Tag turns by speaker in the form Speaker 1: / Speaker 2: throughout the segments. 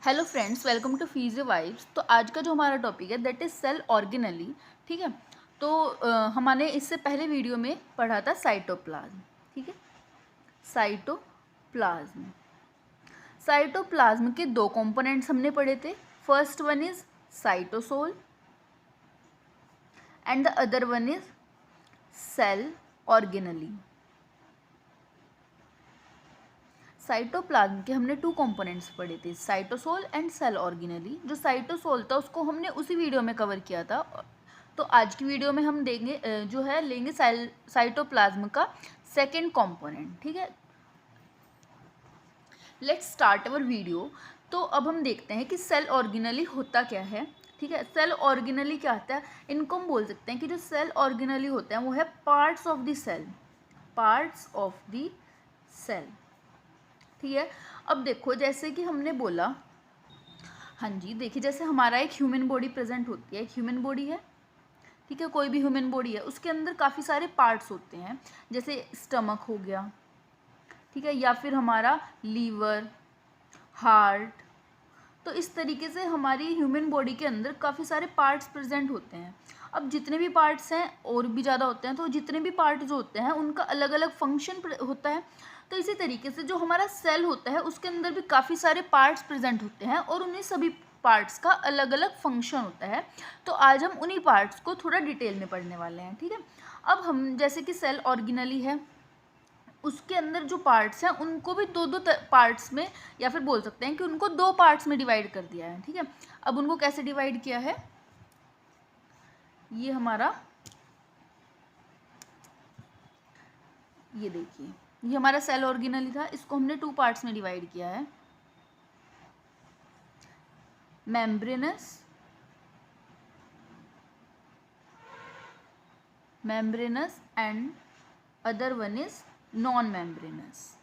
Speaker 1: Hello friends, welcome to physio vibes. तो आज का जो हमारा टॉपिक है दैट इज सेल ऑर्गेनली। ठीक है। तो हमने इससे पहले वीडियो में पढ़ा था साइटोप्लाज्म। ठीक है, साइटोप्लाज्म। साइटोप्लाज्म के दो कंपोनेंट्स हमने पढ़े थे। First one is cytosol and the other one is cell organelle. Cytoplasm के हमने टू कंपोनेंट्स पढ़े थे, साइटोसोल एंड सेल ऑर्गेनली। जो साइटोसोल था उसको हमने उसी वीडियो में कवर किया था। तो आज की वीडियो में हम देंगे जो है लेंगे साइटोप्लाज्म का सेकेंड कंपोनेंट। ठीक है, लेट्स स्टार्ट अवर वीडियो। तो अब हम देखते हैं कि सेल ऑर्गेनली होता क्या है। ठीक है, सेल ऑर्गेनली क्या होता है, इनको हम बोल सकते हैं कि जो सेल ऑर्गेनली होते हैं वो है parts of the cell. Parts of the cell. ठीक है, अब देखो जैसे कि हमने बोला, हाँ जी देखिए, जैसे हमारा एक ह्यूमन बॉडी प्रेजेंट होती है, एक ह्यूमन बॉडी है। ठीक है, कोई भी ह्यूमन बॉडी है, उसके अंदर काफ़ी सारे पार्ट्स होते हैं, जैसे स्टमक हो गया। ठीक है, या फिर हमारा लीवर, हार्ट। तो इस तरीके से हमारी ह्यूमन बॉडी के अंदर काफ़ी सारे पार्ट्स प्रेजेंट होते हैं। अब जितने भी पार्ट्स हैं और भी ज़्यादा होते हैं, तो जितने भी पार्ट जो होते हैं उनका अलग अलग फंक्शन होता है। तो इसी तरीके से जो हमारा सेल होता है उसके अंदर भी काफ़ी सारे पार्ट्स प्रेजेंट होते हैं और उन्हीं सभी पार्ट्स का अलग अलग फंक्शन होता है। तो आज हम उन्हीं पार्ट्स को थोड़ा डिटेल में पढ़ने वाले हैं। ठीक है, अब हम जैसे कि सेल ऑर्गेनली है, उसके अंदर जो पार्ट्स हैं उनको भी दो दो पार्ट्स में, या फिर बोल सकते हैं कि उनको दो पार्ट्स में डिवाइड कर दिया है। ठीक है, अब उनको कैसे डिवाइड किया है, ये हमारा, ये देखिए, ये हमारा सेल ऑर्गेनली था, इसको हमने टू पार्ट्स में डिवाइड किया है, membranes and other one is non membranes.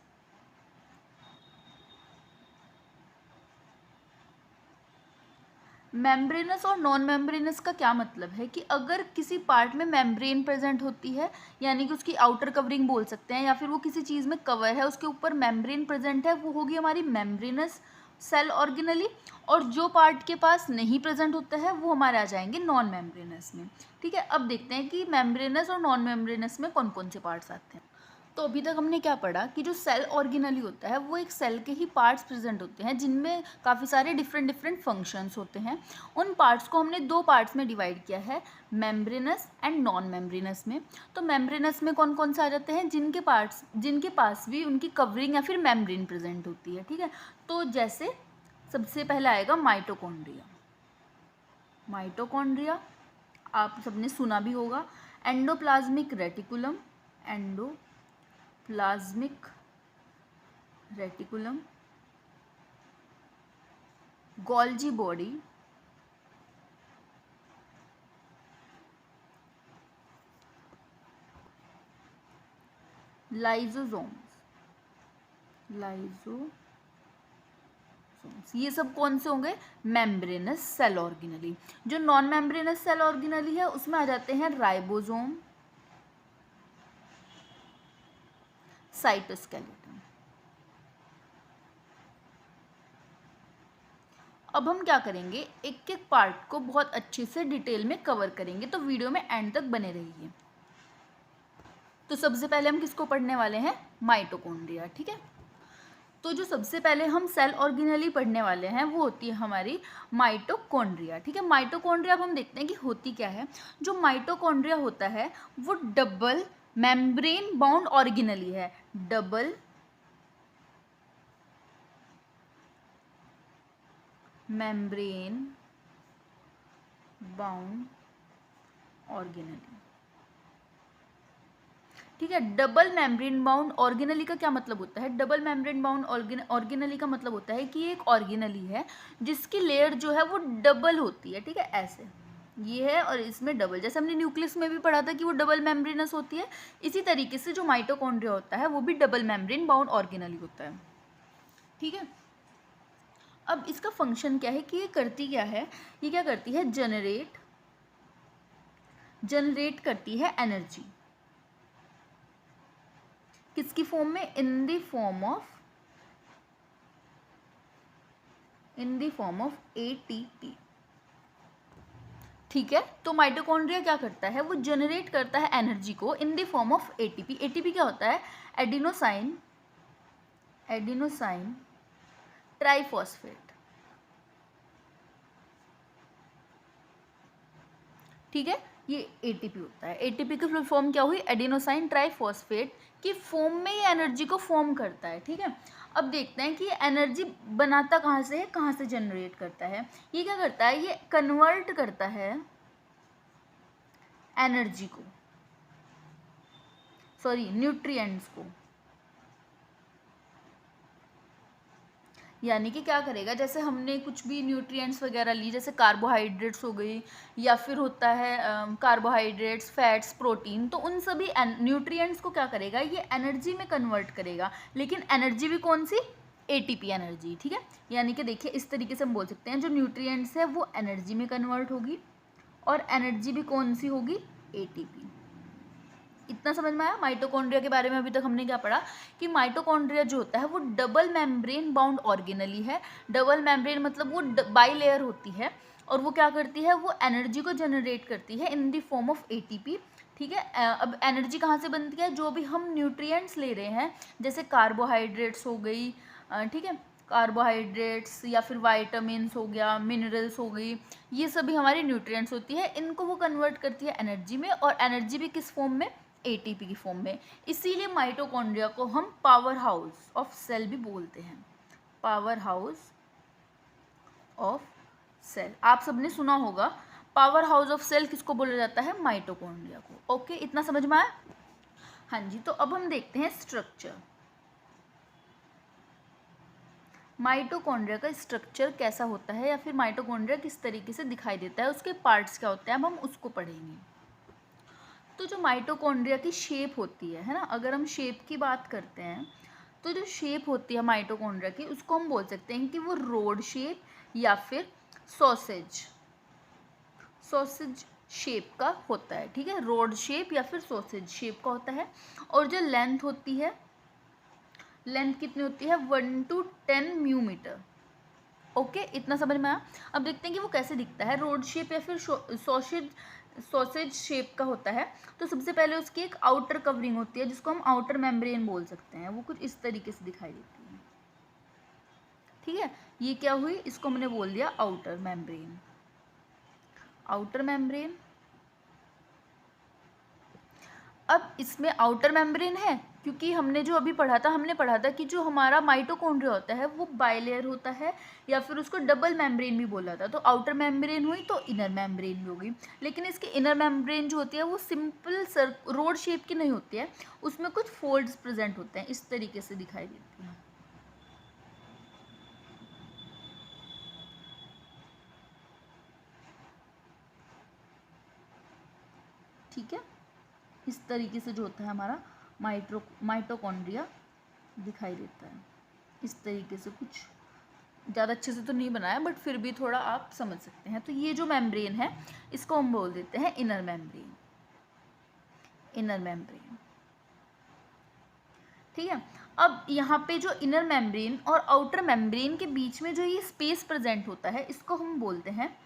Speaker 1: Membranes और नॉन मेम्ब्रेनस का क्या मतलब है कि अगर किसी पार्ट में मेम्ब्रेन प्रेजेंट होती है, यानी कि उसकी आउटर कवरिंग बोल सकते हैं, या फिर वो किसी चीज़ में कवर है, उसके ऊपर मेम्ब्रेन प्रेजेंट है, वो होगी हमारी मेम्ब्रेनस सेल ऑर्गेनली। और जो पार्ट के पास नहीं प्रेजेंट होता है वो हमारे आ जाएंगे नॉन मेम्ब्रेनस में। ठीक है, अब देखते हैं कि मेम्ब्रेनस और नॉन मेम्ब्रेनस में कौन कौन से पार्ट्स आते हैं। तो अभी तक हमने क्या पढ़ा कि जो सेल ऑर्गेनली होता है वो एक सेल के ही पार्ट्स प्रेजेंट होते हैं जिनमें काफ़ी सारे डिफरेंट डिफरेंट फंक्शंस होते हैं। उन पार्ट्स को हमने दो पार्ट्स में डिवाइड किया है, मेम्ब्रेनस एंड नॉन मेम्ब्रेनस में। तो मेम्ब्रेनस में कौन कौन से आ जाते हैं, जिनके पास भी उनकी कवरिंग या फिर मेम्ब्रेन प्रेजेंट होती है। ठीक है, तो जैसे सबसे पहले आएगा माइटोकॉन्ड्रिया। माइटोकॉन्ड्रिया आप सबने सुना भी होगा। Endoplasmic reticulum, plasmic reticulum, Golgi body, lysosomes, ये सब कौन से होंगे, मेम्ब्रेनस सेल ऑर्गेनली। जो नॉन मेम्ब्रेनस सेल ऑर्गेनली है उसमें आ जाते हैं राइबोसोम, साइटोस्केलेटन। अब हम क्या करेंगे, एक एक पार्ट को बहुत अच्छे से डिटेल में कवर करेंगे, तो वीडियो में एंड तक बने रहिए। तो सबसे पहले हम किसको पढ़ने वाले हैं, माइटोकॉन्ड्रिया। ठीक है, तो जो सबसे पहले हम सेल ऑर्गेनली पढ़ने वाले हैं वो होती है हमारी माइटोकॉन्ड्रिया। ठीक है, माइटोकॉन्ड्रिया अब हम देखते हैं कि होती क्या है। जो माइटोकॉन्ड्रिया होता है वो डबल मेम्ब्रेन बाउंड ऑर्गेनली है, डबल मेम्ब्रेन बाउंड ऑर्गेनली। ठीक है, डबल मेम्ब्रेन बाउंड ऑर्गेनली का क्या मतलब होता है, डबल मेम्ब्रेन बाउंड ऑर्गेनली का मतलब होता है कि एक ऑर्गेनली है जिसकी लेयर जो है वो डबल होती है। ठीक है, ऐसे ये है और इसमें डबल, जैसे हमने न्यूक्लियस में भी पढ़ा था कि वो डबल मेम्ब्रेनस होती है, इसी तरीके से जो माइटोकॉन्ड्रिया होता है वो भी डबल मेम्ब्रेन बाउंड ऑर्गेनली होता है। ठीक है, अब इसका फंक्शन क्या है कि ये करती क्या है, ये क्या करती है, जनरेट करती है एनर्जी। किसकी फॉर्म में, in the form of in the form of ATP. ठीक है, तो माइटोकॉन्ड्रिया क्या करता है, वो जनरेट करता है एनर्जी को in the form of ATP. ATP क्या होता है, एडिनोसाइन ट्राइफॉस्फेट। ठीक है, ये एटीपी होता है। एटीपी की फुल फॉर्म क्या हुई, एडिनोसाइन ट्राइफॉस्फेट की फॉर्म में ये एनर्जी को फॉर्म करता है। ठीक है, अब देखते हैं कि ये एनर्जी बनाता कहाँ से है, कहाँ से जनरेट करता है। ये क्या करता है, ये कन्वर्ट करता है एनर्जी को, सॉरी न्यूट्रिएंट्स को। यानी कि क्या करेगा, जैसे हमने कुछ भी न्यूट्रिएंट्स वगैरह ली, जैसे कार्बोहाइड्रेट्स हो गई या फिर होता है कार्बोहाइड्रेट्स, फैट्स, प्रोटीन, तो उन सभी न्यूट्रिएंट्स को क्या करेगा, ये एनर्जी में कन्वर्ट करेगा। लेकिन एनर्जी भी कौन सी, एटीपी एनर्जी। ठीक है, यानी कि देखिए इस तरीके से हम बोल सकते हैं, जो न्यूट्रिएंट्स है वो एनर्जी में कन्वर्ट होगी और एनर्जी भी कौन सी होगी, एटीपी। इतना समझ में आया। माइटोकॉन्ड्रिया के बारे में अभी तक हमने क्या पढ़ा कि माइटोकॉन्ड्रिया जो होता है वो डबल मेम्ब्रेन बाउंड ऑर्गेनली है। डबल मेम्ब्रेन मतलब वो बाई लेयर होती है और वो क्या करती है, वो एनर्जी को जनरेट करती है in the form of ATP. ठीक है, अब एनर्जी कहाँ से बनती है, जो भी हम न्यूट्रिएंट्स ले रहे हैं, जैसे कार्बोहाइड्रेट्स हो गई, ठीक है, कार्बोहाइड्रेट्स या फिर वाइटामिन्स हो गया, मिनरल्स हो गई, ये सभी हमारी न्यूट्रिएंट्स होती है। इनको वो कन्वर्ट करती है एनर्जी में, और एनर्जी भी किस फॉर्म में, एटीपी की फॉर्म में। इसीलिए माइटोकॉन्ड्रिया को हम पावर हाउस ऑफ सेल भी बोलते हैं, पावर हाउस ऑफ सेल। आप सबने सुना होगा पावर हाउस ऑफ सेल किसको बोला जाता है, माइटोकॉन्ड्रिया को। ओके, इतना समझ में आया। हाँ जी, तो अब हम देखते हैं स्ट्रक्चर। माइटोकॉन्ड्रिया का स्ट्रक्चर कैसा होता है, या फिर माइटोकॉन्ड्रिया किस तरीके से दिखाई देता है, उसके पार्ट्स क्या होते हैं, अब हम उसको पढ़ेंगे। तो जो माइटोकॉन्ड्रिया की शेप होती है ना, अगर हम शेप की बात करते हैं, तो जो शेप होती है माइटोकॉन्ड्रिया की, उसको हम बोल सकते हैं कि वो रोड शेप या फिर सॉसेज शेप का होता है। ठीक है, रोड शेप या फिर सॉसेज शेप का होता है। और जो लेंथ होती है, लेंथ कितनी होती है, 1 to 10 म्यूमीटर। ओके, इतना समझ में आया। अब देखते हैं कि वो कैसे दिखता है, रोड शेप या फिर सॉसेज शेप का होता है। तो सबसे पहले उसकी एक आउटर कवरिंग होती है, जिसको हम आउटर मेम्ब्रेन बोल सकते हैं। वो कुछ इस तरीके से दिखाई देती है। ठीक है, ये क्या हुई, इसको हमने बोल दिया आउटर मेम्ब्रेन। आउटर मेम्ब्रेन, अब इसमें आउटर मेम्ब्रेन है क्योंकि हमने जो अभी पढ़ा था, हमने पढ़ा था कि जो हमारा माइटोकॉन्ड्रिया होता है वो बाइलेयर होता है, या फिर उसको डबल मेम्ब्रेन भी बोला था। तो आउटर मेम्ब्रेन हुई तो इनर मेम्ब्रेन भी होगी। लेकिन इसकी इनर मेम्ब्रेन जो होती है वो सिंपल रोड शेप की नहीं होती है, उसमें कुछ फोल्ड्स प्रेजेंट होते हैं, इस तरीके से दिखाई देती है। ठीक है, इस तरीके से जो होता है हमारा माइटोकॉन्ड्रिया दिखाई देता है। इस तरीके से, कुछ ज़्यादा अच्छे से तो नहीं बनाया बट फिर भी थोड़ा आप समझ सकते हैं। तो ये जो मेम्ब्रेन है इसको हम बोल देते हैं इनर मेम्ब्रेन, इनर मेम्ब्रेन। ठीक है, अब यहाँ पे जो इनर मेम्ब्रेन और आउटर मेम्ब्रेन के बीच में जो ये स्पेस प्रेजेंट होता है, इसको हम बोलते हैं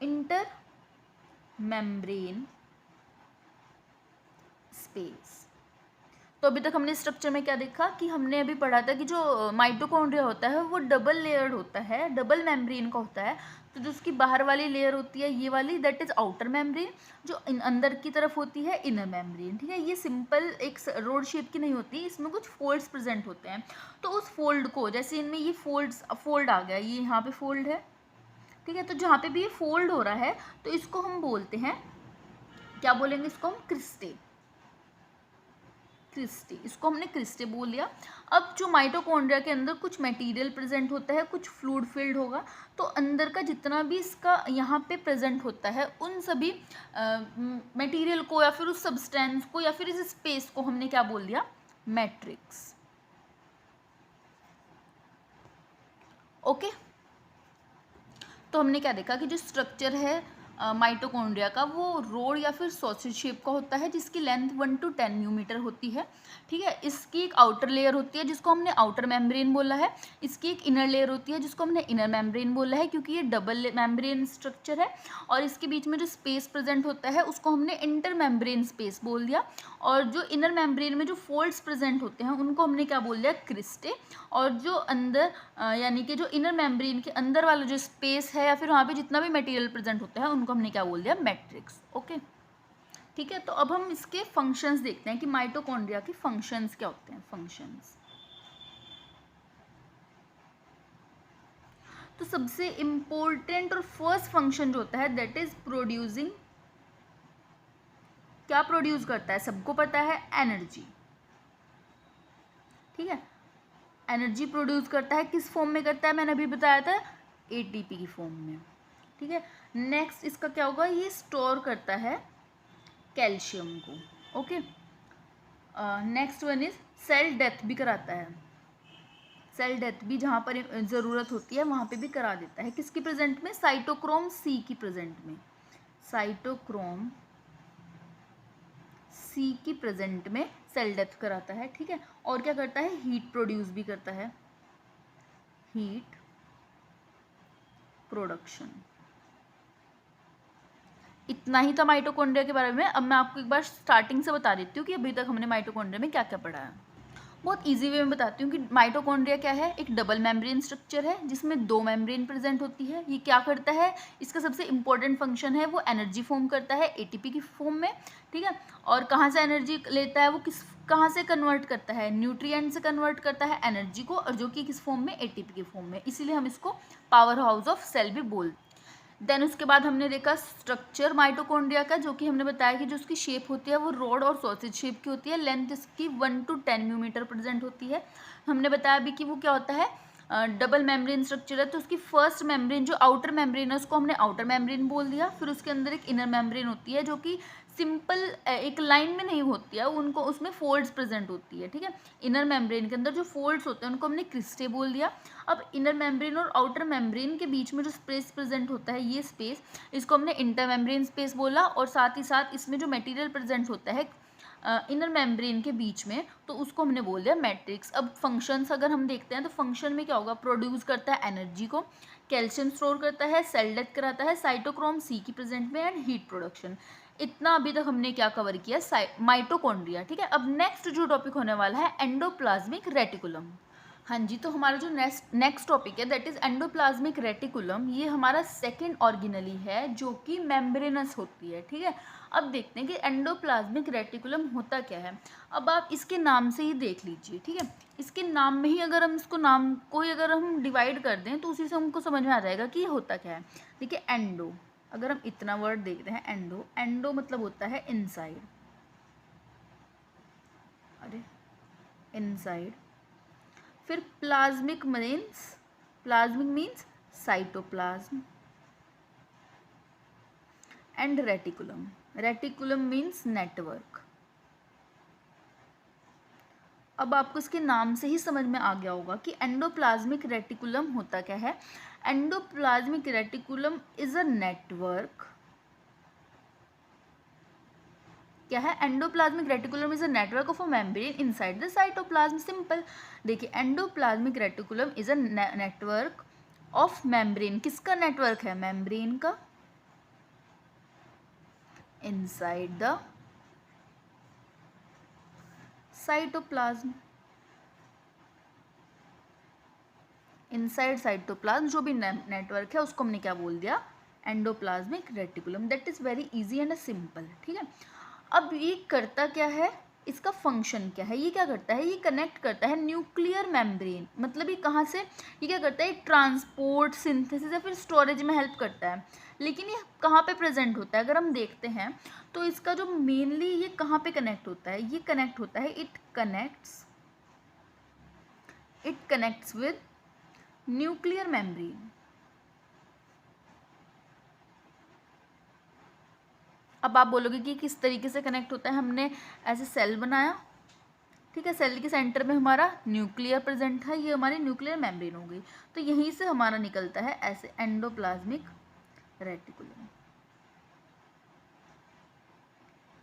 Speaker 1: इंटर मेम्ब्रेन स्पेस। तो अभी तक हमने स्ट्रक्चर में क्या देखा कि हमने अभी पढ़ा था कि जो माइटोकॉन्ड्रिया होता है वो डबल लेयर्ड होता है, डबल मेम्ब्रेन का होता है। तो जो उसकी बाहर वाली लेयर होती है ये वाली, दैट इज आउटर मेम्ब्रेन। जो अंदर की तरफ होती है इनर मेम्ब्रेन। ठीक है, ये सिंपल एक रोड शेप की नहीं होती, इसमें कुछ फोल्ड्स प्रेजेंट होते हैं। तो उस फोल्ड को, जैसे इनमें ये फोल्ड आ गया, ये यहाँ पे फोल्ड है। ठीक है, तो जहाँ पे भी ये फोल्ड हो रहा है तो इसको हम बोलते हैं, क्या बोलेंगे, इसको हम क्रिस्टे, क्रिस्टे, इसको हमने क्रिस्टे बोल लिया। अब जो माइटोकॉन्ड्रिया के अंदर कुछ मटेरियल प्रेजेंट होता है, कुछ फ्लूइड फिल्ड होगा, तो अंदर का जितना भी इसका यहाँ पे प्रेजेंट होता है उन सभी मटेरियल को या फिर उस सब्सटेंस को या फिर इस स्पेस को हमने क्या बोल दिया, मैट्रिक्स। ओके, तो हमने क्या देखा कि जो स्ट्रक्चर है माइटोकॉन्ड्रिया का वो रोड या फिर सॉसेज शेप का होता है, जिसकी लेंथ 1 to 10 न्यूमीटर होती है। ठीक है, इसकी एक आउटर लेयर होती है जिसको हमने आउटर मेम्ब्रेन बोला है। इसकी एक इनर लेयर होती है जिसको हमने इनर मेम्ब्रेन बोला है, क्योंकि ये डबल मेम्ब्रेन स्ट्रक्चर है। और इसके बीच में जो स्पेस प्रेजेंट होता है उसको हमने इंटर मेम्ब्रेन स्पेस बोल दिया। और जो इनर मेम्ब्रेन में जो फोल्ड्स प्रेजेंट होते हैं उनको हमने क्या बोल दिया, क्रिस्टे। और जो अंदर यानी कि जो इनर मेम्ब्रेन के अंदर वाला जो स्पेस है या फिर वहाँ पे जितना भी मटेरियल प्रेजेंट होता है उनको हमने क्या बोल दिया, मैट्रिक्स। ओके, ठीक है। तो अब हम इसके फंक्शंस देखते हैं कि माइटोकॉन्ड्रिया के फंक्शंस क्या होते हैं। फंक्शंस तो सबसे इम्पोर्टेंट और फर्स्ट फंक्शन जो होता है दैट इज प्रोड्यूसिंग। क्या प्रोड्यूस करता है, सबको पता है, एनर्जी। ठीक है, एनर्जी प्रोड्यूस करता है, किस फॉर्म में करता है, मैंने अभी बताया था, एटीपी की फॉर्म में। ठीक है, नेक्स्ट इसका क्या होगा, ये स्टोर करता है कैल्शियम को। Okay, next one is cell death भी कराता है। सेल डेथ भी जहाँ पर ज़रूरत होती है वहाँ पे भी करा देता है। किसकी प्रेजेंट में, साइटोक्रोम सी की प्रेजेंट में। साइटोक्रोम सी की प्रेजेंट में सेल डेथ कराता है। ठीक है, और क्या करता है, हीट प्रोड्यूस भी करता है, हीट प्रोडक्शन। इतना ही था माइटोकॉन्ड्रिया के बारे में। अब मैं आपको एक बार स्टार्टिंग से बता देती हूँ कि अभी तक हमने माइटोकॉन्ड्रिया में क्या क्या पढ़ा है। बहुत इजी वे में बताती हूँ कि माइटोकॉन्ड्रिया क्या है। एक डबल मेम्ब्रेन स्ट्रक्चर है जिसमें 2 मेम्ब्रेन प्रेजेंट होती है। ये क्या करता है, इसका सबसे इंपॉर्टेंट फंक्शन है वो एनर्जी फॉर्म करता है एटीपी की फॉर्म में। ठीक है, और कहाँ से एनर्जी लेता है वो, कहाँ से कन्वर्ट करता है, न्यूट्रिएंट से कन्वर्ट करता है एनर्जी को, और जो कि किस फॉर्म में, एटीपी की फॉर्म में। इसीलिए हम इसको पावर हाउस ऑफ सेल भी बोलते हैं। देन उसके बाद हमने देखा स्ट्रक्चर माइटोकॉन्ड्रिया का, जो कि हमने बताया कि जो उसकी शेप होती है वो रोड और सॉसेज शेप की होती है। लेंथ इसकी 1 to 10 न्यूमीटर प्रेजेंट होती है। हमने बताया अभी कि वो क्या होता है, डबल मेम्ब्रेन स्ट्रक्चर है। तो उसकी फर्स्ट मेम्ब्रेन जो आउटर मेम्ब्रेन है उसको हमने आउटर मेम्ब्रेन बोल दिया। फिर उसके अंदर एक इनर मेम्ब्रेन होती है जो कि सिंपल एक लाइन में नहीं होती है, उनको उसमें फोल्ड्स प्रेजेंट होती है। ठीक है, इनर मेम्ब्रेन के अंदर जो फोल्ड्स होते हैं उनको हमने क्रिस्टे बोल दिया। अब इनर मेम्ब्रेन और आउटर मेम्ब्रेन के बीच में जो स्पेस प्रेजेंट होता है, ये स्पेस, इसको हमने इंटर मेम्ब्रेन स्पेस बोला। और साथ ही साथ इसमें जो मटेरियल प्रेजेंट होता है इनर मेम्ब्रेन के बीच में, तो उसको हमने बोल दिया मैट्रिक्स। अब फंक्शंस अगर हम देखते हैं तो फंक्शन में क्या होगा, प्रोड्यूस करता है एनर्जी को, कैल्शियम स्टोर करता है, सेल डेथ कराता है, साइटोक्रोम सी की प्रेजेंट में, एंड हीट प्रोडक्शन। इतना अभी तक हमने क्या कवर किया, माइटोकॉन्ड्रिया। ठीक है, अब नेक्स्ट जो टॉपिक होने वाला है एंडोप्लाज्मिक रेटिकुलम। हाँ जी, तो हमारा जो नेक्स्ट टॉपिक है दैट इज एंडोप्लाज्मिक रेटिकुलम। ये हमारा सेकेंड ऑर्गेनली है जो कि मेम्ब्रेनस होती है। ठीक है, अब देखते हैं कि एंडोप्लाज्मिक रेटिकुलम होता क्या है। अब आप इसके नाम से ही देख लीजिए। ठीक है, इसके नाम में ही अगर हम इसको नाम को ही अगर हम डिवाइड कर दें तो उसी से हमको समझ में आ जाएगा कि ये होता क्या है। देखिए, एंडो, अगर हम इतना वर्ड देखते हैं, एंडो, एंडो मतलब होता है इनसाइड। अरे, इनसाइड। फिर plasmic means cytoplasm, and reticulum means network. अब आपको इसके नाम से ही समझ में आ गया होगा कि एंडोप्लाज्मिक रेटिकुलम होता क्या है। Endoplasmic reticulum is a network. क्या है, endoplasmic reticulum is a network of a membrane inside the cytoplasm. Simple. देखिए, endoplasmic reticulum is a network of membrane. किसका नेटवर्क है, मेम्ब्रेन का, inside the cytoplasm. Inside cytoplasm जो भी network है उसको हमने क्या बोल दिया, endoplasmic reticulum. That is very easy and simple. ठीक है, अब ये करता क्या है, इसका फंक्शन क्या है, ये क्या करता है, ये कनेक्ट करता है न्यूक्लियर मेम्ब्रेन। मतलब ये कहाँ से, ये क्या करता है, ट्रांसपोर्ट, सिंथेसिस या फिर स्टोरेज में हेल्प करता है। लेकिन ये कहाँ पे प्रेजेंट होता है, अगर हम देखते हैं तो इसका जो मेनली ये कहाँ पे कनेक्ट होता है, ये कनेक्ट होता है, it connects with nuclear membrane. अब आप बोलोगे कि किस तरीके से कनेक्ट होता है, हमने ऐसे सेल बनाया। ठीक है, सेल के सेंटर में हमारा न्यूक्लियर प्रेजेंट है, ये हमारी न्यूक्लियर मेम्ब्रेन हो गई। तो यहीं से हमारा निकलता है ऐसे एंडोप्लाज्मिक रेटिकुलम।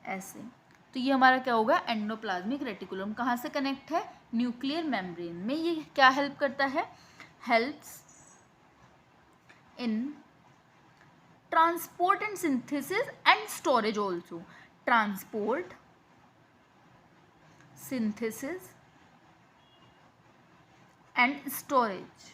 Speaker 1: ऐसे। तो ये हमारा क्या होगा, एंडोप्लाज्मिक रेटिकुलम। कहाँ से कनेक्ट है, न्यूक्लियर मेम्ब्रेन में। ये क्या हेल्प करता है, helps in transport and synthesis and storage also. Transport, synthesis and storage.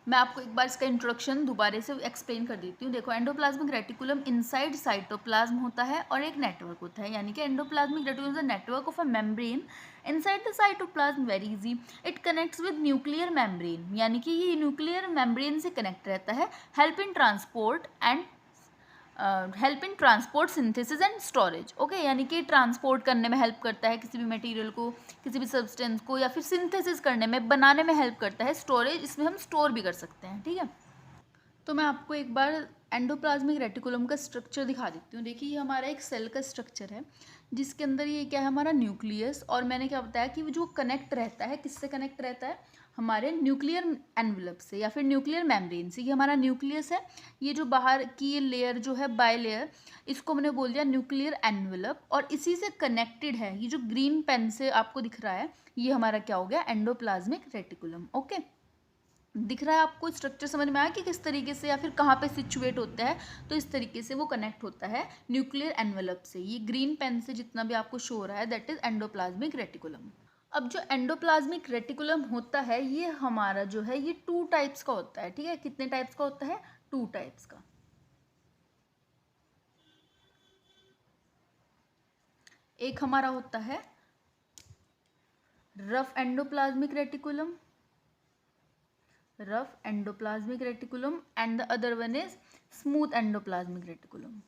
Speaker 1: मैं आपको एक बार इसका इंट्रोडक्शन दोबारा से एक्सप्लेन कर देती हूँ। देखो, एंडोप्लाज्मिक रेटिकुलम इनसाइड साइटोप्लाज्म होता है और एक नेटवर्क होता है, यानी कि endoplasmic reticulum is a network of a membrane inside the cytoplasm, very easy. It connects with nuclear membrane, यानी कि ये न्यूक्लियर मेम्ब्रेन से कनेक्ट रहता है। Help in transport and synthesis and storage. Okay, यानी कि ट्रांसपोर्ट करने में हेल्प करता है किसी भी मटेरियल को, किसी भी सब्सटेंस को, या फिर सिंथेसिस करने में, बनाने में हेल्प करता है। स्टोरेज, इसमें हम स्टोर भी कर सकते हैं। ठीक है, तो मैं आपको एक बार एंडोप्लाज्मिक रेटिकुलम का स्ट्रक्चर दिखा देती हूँ। देखिए, ये हमारा एक सेल का स्ट्रक्चर है जिसके अंदर ये क्या है, हमारा न्यूक्लियस। और मैंने क्या बताया कि वो जो कनेक्ट रहता है, किससे कनेक्ट रहता है, हमारे न्यूक्लियर एनवलप से या फिर न्यूक्लियर मेम्ब्रेन से। ये हमारा न्यूक्लियस है। ये जो बाहर की ये लेयर जो है, बाय लेयर, इसको मैंने बोल दिया न्यूक्लियर एनवलप, और इसी से कनेक्टेड है ये जो ग्रीन पेन से आपको दिख रहा है, ये हमारा क्या हो गया, एंडोप्लाज्मिक रेटिकुलम। ओके, दिख रहा है आपको, स्ट्रक्चर समझ में आया कि किस तरीके से या फिर कहाँ पे सिचुएट होता है। तो इस तरीके से वो कनेक्ट होता है न्यूक्लियर एनवलप से। ये ग्रीन पेन से जितना भी आपको शो हो रहा है, दैट इज एंडोप्लाज्मिक रेटिकुलम। अब जो एंडोप्लाज्मिक रेटिकुलम होता है, ये हमारा जो है, ये 2 टाइप्स का होता है। ठीक है, कितने टाइप्स का होता है, 2 टाइप्स का। एक हमारा होता है rough endoplasmic reticulum, and the other one is smooth endoplasmic reticulum।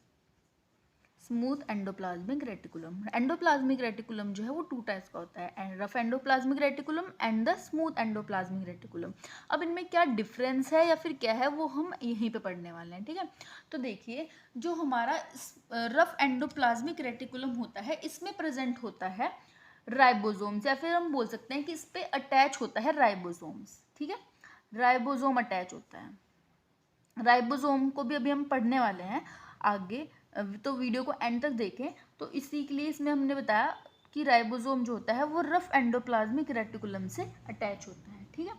Speaker 1: Smooth endoplasmic reticulum. Endoplasmic reticulum जो है वो 2 टाइप्स का होता है, rough endoplasmic reticulum and the smooth endoplasmic reticulum. अब इनमें क्या डिफरेंस है या फिर क्या है, वो हम यहीं पे पढ़ने वाले हैं। ठीक है, तो देखिए, जो हमारा रफ एंडोप्लाज्मिक रेटिकुलम होता है, इसमें प्रेजेंट होता है राइबोसोम्स, या फिर हम बोल सकते हैं कि इस पे अटैच होता है राइबोसोम्स। ठीक है, राइबोसोम अटैच होता है। राइबोसोम को भी अभी हम पढ़ने वाले हैं आगे, तो वीडियो को एंड तक देखें। तो इसी के लिए इसमें हमने बताया कि राइबोसोम जो होता है वो रफ एंडोप्लाज्मिक रेटिकुलम से अटैच होता है। ठीक है,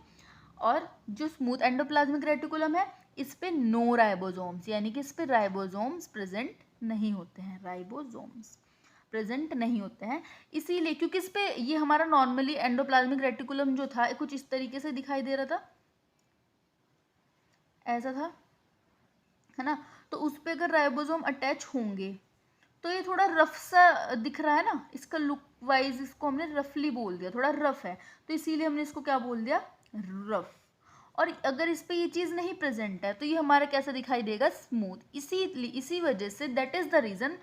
Speaker 1: और जो स्मूथ एंडोप्लाज्मिक रेटिकुलम है, इस पे नो राइबोसोम्स, यानी कि इस पे राइबोसोम्स प्रेजेंट नहीं होते हैं, राइबोसोम्स प्रेजेंट नहीं होते हैं। इसीलिए, क्योंकि इस पे ये हमारा नॉर्मली एंडोप्लाज्मिक रेटिकुलम जो था, कुछ इस तरीके से दिखाई दे रहा था, ऐसा था, है ना। तो उस पर अगर राइबोसोम अटैच होंगे तो ये थोड़ा रफ सा दिख रहा है ना, इसका लुक वाइज इसको हमने रफली बोल दिया, थोड़ा रफ है, तो इसीलिए हमने इसको क्या बोल दिया, रफ। और अगर इस पे ये चीज़ नहीं प्रेजेंट है तो ये हमारा कैसा दिखाई देगा, स्मूथ। इसी वजह से that is the reason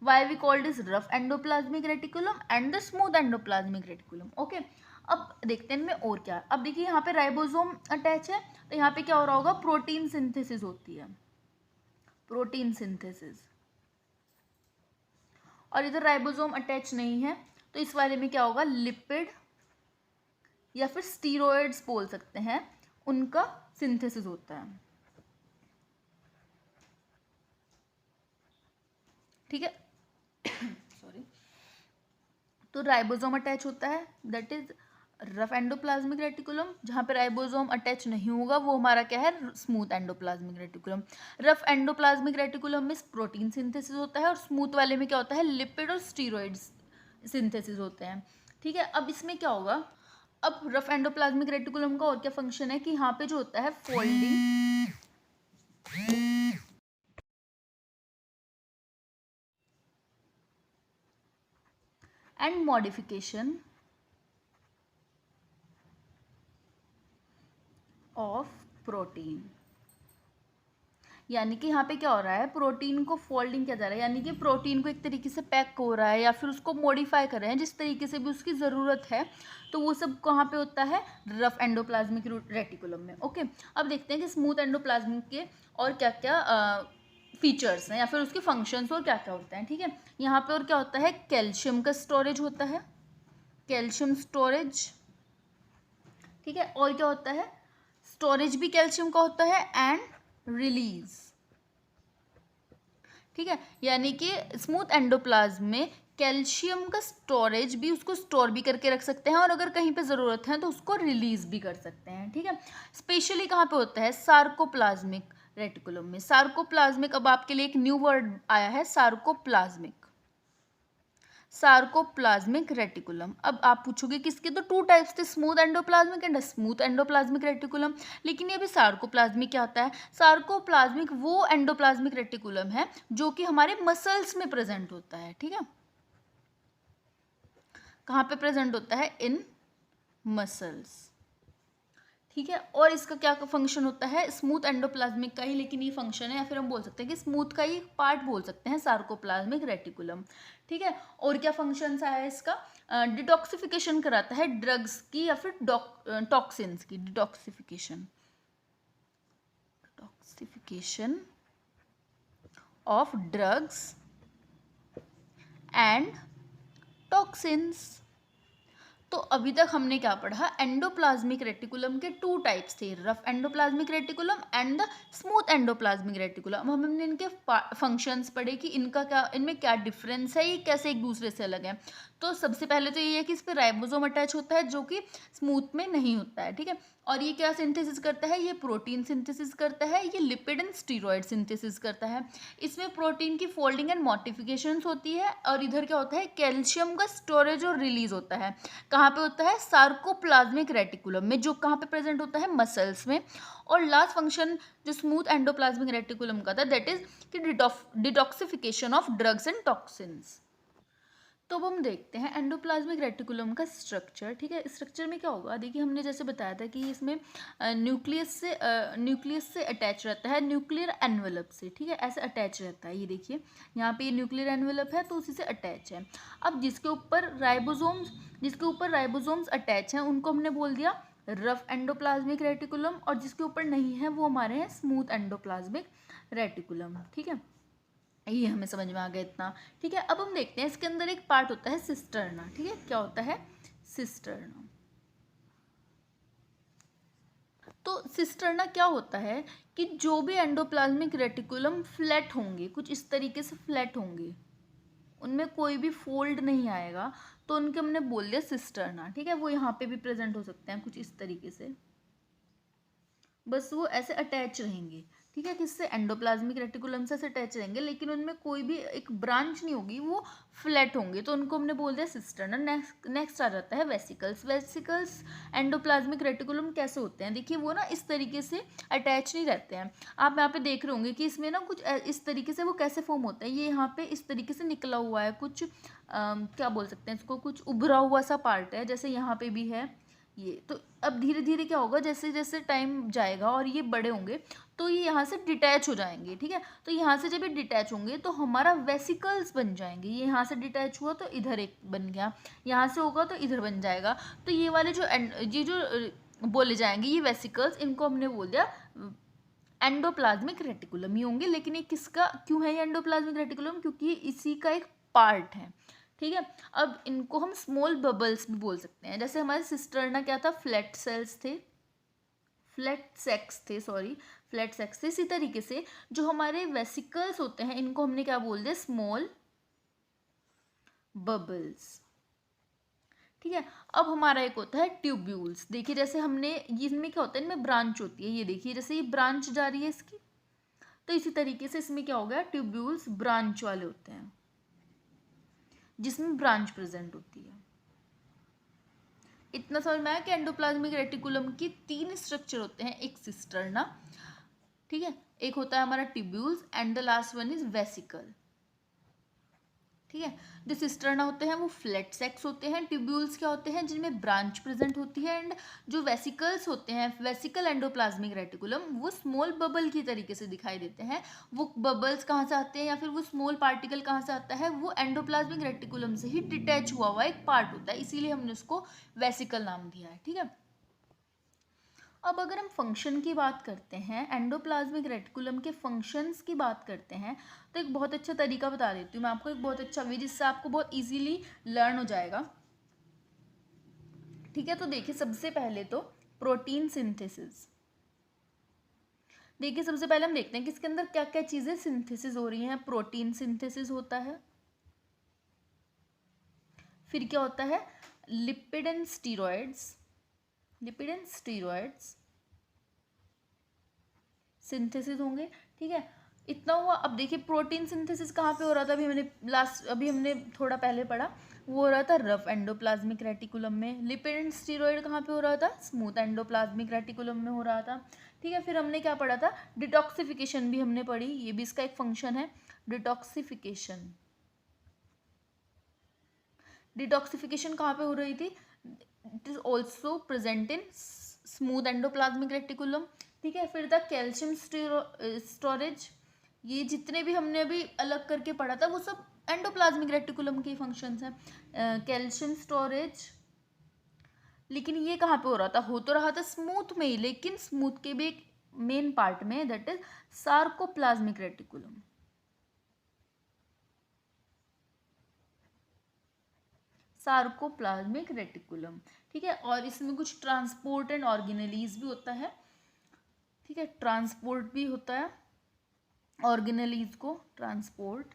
Speaker 1: why we called is rough endoplasmic reticulum and the smooth endoplasmic reticulum. Okay, अब देखते हैं इनमें और क्या। अब देखिए, यहाँ पे राइबोसोम अटैच है, तो यहाँ पे क्या हो रहा होगा, प्रोटीन सिंथेसिस होती है, प्रोटीन सिंथेसिस। और इधर राइबोसोम अटैच नहीं है, तो इस वाले में क्या होगा, लिपिड या फिर स्टीरॉयड्स बोल सकते हैं, उनका सिंथेसिस होता है। ठीक है, सॉरी। तो राइबोसोम अटैच होता है, that is rough endoplasmic reticulum. जहाँ पे राइबोसोम अटैच नहीं होगा वो हमारा क्या है, smooth endoplasmic reticulum. Rough endoplasmic reticulum में प्रोटीन सिंथेसिस होता है, और स्मूथ वाले में क्या होता है, लिपिड और स्टीरॉइड्स सिंथेसिस होते हैं। ठीक है, अब इसमें क्या होगा, अब रफ एंडोप्लाज्मिक रेटिकुलम का और क्या फंक्शन है कि यहाँ पे जो होता है folding and modification of protein. यानी कि यहाँ पे क्या हो रहा है, प्रोटीन को फोल्डिंग किया जा रहा है, यानी कि प्रोटीन को एक तरीके से पैक हो रहा है या फिर उसको मॉडिफाई कर रहे हैं जिस तरीके से भी उसकी ज़रूरत है। तो वो सब कहाँ पे होता है, रफ एंडोप्लाज्मिक रेटिकुलम में। ओके, अब देखते हैं कि स्मूथ एंडोप्लाज्मिक के और क्या क्या फीचर्स हैं या फिर उसके फंक्शंस और क्या क्या होते हैं। ठीक है, यहाँ पे और क्या होता है, कैल्शियम का स्टोरेज होता है, कैल्शियम स्टोरेज। ठीक है, और क्या होता है, स्टोरेज भी कैल्शियम का होता है, एंड रिलीज, ठीक है, यानी कि स्मूथ एंडोप्लाज्म में कैल्शियम का स्टोरेज भी, उसको स्टोर भी करके रख सकते हैं और अगर कहीं पे ज़रूरत है तो उसको रिलीज भी कर सकते हैं। ठीक है, स्पेशली कहाँ पे होता है, सार्कोप्लाज्मिक रेटिकुलम में। सार्कोप्लाज्मिक, अब आपके लिए एक न्यू वर्ड आया है, सार्कोप्लाज्मिक, सार्कोप्लाज्मिक रेटिकुलम। अब आप पूछोगे किसके, तो टू टाइप्स थे, smooth endoplasmic and smooth endoplasmic reticulum. लेकिन ये भी सार्कोप्लाज्मिक क्या होता है, सार्कोप्लाज्मिक वो एंडोप्लाज्मिक रेटिकुलम है जो कि हमारे मसल्स में प्रेजेंट होता है। ठीक है, कहाँ पे प्रेजेंट होता है, इन मसल्स। ठीक है, और इसका क्या फंक्शन होता है, स्मूथ एंडोप्लाज्मिक का ही लेकिन ये फंक्शन है, या फिर हम बोल सकते हैं कि स्मूथ का ही पार्ट बोल सकते हैं, सार्कोप्लाज्मिक रेटिकुलम। ठीक है, और क्या फंक्शंस है इसका, डिटॉक्सिफिकेशन कराता है ड्रग्स की या फिर टॉक्सिन्स की, detoxification, detoxification of drugs and toxins. तो अभी तक हमने क्या पढ़ा, एंडोप्लाज्मिक रेटिकुलम के टू टाइप्स थे, rough endoplasmic reticulum and the smooth endoplasmic reticulum. अब हमने इनके फंक्शंस पढ़े कि इनका क्या, इनमें क्या डिफरेंस है, ये कैसे एक दूसरे से अलग है। तो सबसे पहले तो ये है कि इस पर राइबोसोम अटैच होता है जो कि स्मूथ में नहीं होता है। ठीक है, और ये क्या सिंथेसिस करता है, ये प्रोटीन सिंथेसिस करता है, ये लिपिड एंड स्टीरॉयड सिंथेसिस करता है। इसमें प्रोटीन की फोल्डिंग एंड मॉडिफिकेशंस होती है, और इधर क्या होता है, कैल्शियम का स्टोरेज और रिलीज होता है। कहाँ पे होता है, सार्कोप्लाज्मिक रेटिकुलम में, जो कहाँ पे प्रेजेंट होता है, मसल्स में। और लास्ट फंक्शन जो स्मूथ एंडोप्लाज्मिक रेटिकुलम का था, दैट इज कि detoxification of drugs and toxins. तो अब हम देखते हैं एंडोप्लाज्मिक रेटिकुलम का स्ट्रक्चर। ठीक है, स्ट्रक्चर में क्या होगा, देखिए हमने जैसे बताया था कि इसमें न्यूक्लियस से अटैच रहता है, न्यूक्लियर एनवेलप से। ठीक है, ऐसे अटैच रहता है, ये देखिए यहाँ पे ये न्यूक्लियर एनवेलप है तो उसी से अटैच है। अब जिसके ऊपर राइबोसोम्स अटैच हैं उनको हमने बोल दिया रफ एंडोप्लाज्मिक रेटिकुलम, और जिसके ऊपर नहीं है वो हमारे हैं स्मूथ एंडोप्लाज्मिक रेटिकुलम। ठीक है, ये हमें समझ में आ गया इतना। ठीक है, अब हम देखते हैं इसके अंदर एक पार्ट होता है सिस्टर्ना। ठीक है, क्या होता है, सिस्टर्ना। तो सिस्टर्ना क्या होता है कि जो भी एंडोप्लाज्मिक रेटिकुलम फ्लैट होंगे, कुछ इस तरीके से फ्लैट होंगे, उनमें कोई भी फोल्ड नहीं आएगा, तो उनके हमने बोल दिया सिस्टर्ना। ठीक है, वो यहाँ पे भी प्रेजेंट हो सकते हैं कुछ इस तरीके से, बस वो ऐसे अटैच रहेंगे। ठीक है, किससे, एंडोप्लाज्मिक रेटिकुलम से अटैच रहेंगे, लेकिन उनमें कोई भी एक ब्रांच नहीं होगी, वो फ्लैट होंगे, तो उनको हमने बोल दिया सिस्टर्ना। नेक्स्ट आ जाता है वेसिकल्स। वेसिकल्स एंडोप्लाज्मिक रेटिकुलम कैसे होते हैं, देखिए वो ना इस तरीके से अटैच नहीं रहते हैं। आप यहाँ पे देख रहे होंगे कि इसमें ना कुछ इस तरीके से वो कैसे फॉर्म होता है, ये यहाँ पे इस तरीके से निकला हुआ है कुछ, क्या बोल सकते हैं इसको, कुछ उभरा हुआ सा पार्ट है, जैसे यहाँ पे भी है ये। तो अब धीरे धीरे क्या होगा, जैसे जैसे टाइम जाएगा और ये बड़े होंगे तो ये यहाँ से डिटैच हो जाएंगे। ठीक है, तो यहाँ से जब ये डिटैच होंगे तो हमारा वेसिकल्स बन जाएंगे। ये यहाँ से डिटैच हुआ तो इधर एक बन गया, यहाँ से होगा तो इधर बन जाएगा। तो ये वाले ये जो बोले जाएंगे ये वेसिकल्स, इनको हमने बोल दिया एंडोप्लाज्मिक रेटिकुलम ही होंगे। लेकिन ये किसका क्यों है ये एंडोप्लाज्मिक रेटिकुलम, क्योंकि इसी का एक पार्ट है। ठीक है, अब इनको हम स्मॉल बबल्स भी बोल सकते हैं। जैसे हमारे सिस्टर्ना क्या था, फ्लैट सेल्स थे, फ्लैट सेक्स थे। इसी तरीके से जो हमारे वेसिकल्स होते हैं इनको हमने क्या बोल दिया, स्मॉल बबल्स। ठीक है, अब हमारा एक होता है ट्यूब्यूल्स। देखिए जैसे हमने, इनमें क्या होता है, इनमें ब्रांच होती है, ये देखिए जैसे ये ब्रांच जा रही है इसकी, तो इसी तरीके से इसमें क्या हो गया, ट्यूब्यूल्स ब्रांच वाले होते हैं, जिसमें ब्रांच प्रेजेंट होती है। इतना समझ में आया कि एंडोप्लाज्मिक रेटिकुलम की 3 स्ट्रक्चर होते हैं, एक सिस्टर्ना, ठीक है, एक होता है हमारा tubules, and the last one is vesicle. ठीक है, जो सिस्टर्ना होते हैं वो फ्लैट सेक्स होते हैं, ट्यूब्यूल्स क्या होते हैं, जिनमें ब्रांच प्रेजेंट होती है, एंड जो वेसिकल्स होते हैं, वेसिकल एंडोप्लाज्मिक रेटिकुलम, वो स्मॉल बबल की तरीके से दिखाई देते हैं। वो बबल्स कहाँ से आते हैं या फिर वो स्मॉल पार्टिकल कहाँ से आता है, वो एंडोप्लाज्मिक रेटिकुलम से ही डिटैच हुआ एक पार्ट होता है, इसीलिए हमने उसको वेसिकल नाम दिया है। ठीक है, अब अगर हम फंक्शन की बात करते हैं, एंडोप्लाज्मिक रेटिकुलम के फंक्शंस की बात करते हैं, तो एक बहुत अच्छा तरीका बता देती हूँ मैं आपको, एक बहुत अच्छा वे जिससे आपको बहुत इजीली लर्न हो जाएगा। ठीक है, तो देखिए सबसे पहले तो प्रोटीन सिंथेसिस। देखिए सबसे पहले हम देखते हैं कि इसके अंदर क्या क्या चीज़ें सिंथेसिस हो रही हैं। प्रोटीन सिंथेसिस होता है, फिर क्या होता है, lipid and steroids, lipid and steroids synthesis होंगे, ठीक है। इतना हुआ। अब देखिए प्रोटीन सिंथेसिस कहाँ पे हो रहा था, अभी हमने थोड़ा पहले पढ़ा, वो हो रहा था रफ एंडोप्लाज्मिक रेटिकुलम में। लिपिड एंड स्टीरॉयड कहाँ पे हो रहा था, स्मूथ एंडोप्लाज्मिक रेटिकुलम में हो रहा था, ठीक है। फिर हमने क्या पढ़ा था, डिटॉक्सिफिकेशन भी हमने पढ़ी, ये भी इसका एक फंक्शन है, डिटॉक्सिफिकेशन। डिटॉक्सिफिकेशन कहाँ पे हो रही थी, it is also present in smooth endoplasmic reticulum, ठीक है। फिर था कैल्शियम स्टोरेज, ये जितने भी हमने अभी अलग करके पढ़ा था वो सब एंडोप्लाज्मिक रेटिकुलम के फंक्शंस हैं। कैल्शियम स्टोरेज, लेकिन ये कहाँ पे हो रहा था, हो तो रहा था स्मूथ में ही, लेकिन स्मूथ के भी एक मेन पार्ट में, that is sarcoplasmic reticulum, sarcoplasmic reticulum, ठीक है। और इसमें कुछ ट्रांसपोर्ट एंड ऑर्गेनेलीज भी होता है, ठीक है, ट्रांसपोर्ट भी होता है ऑर्गेनेलीज को, ट्रांसपोर्ट,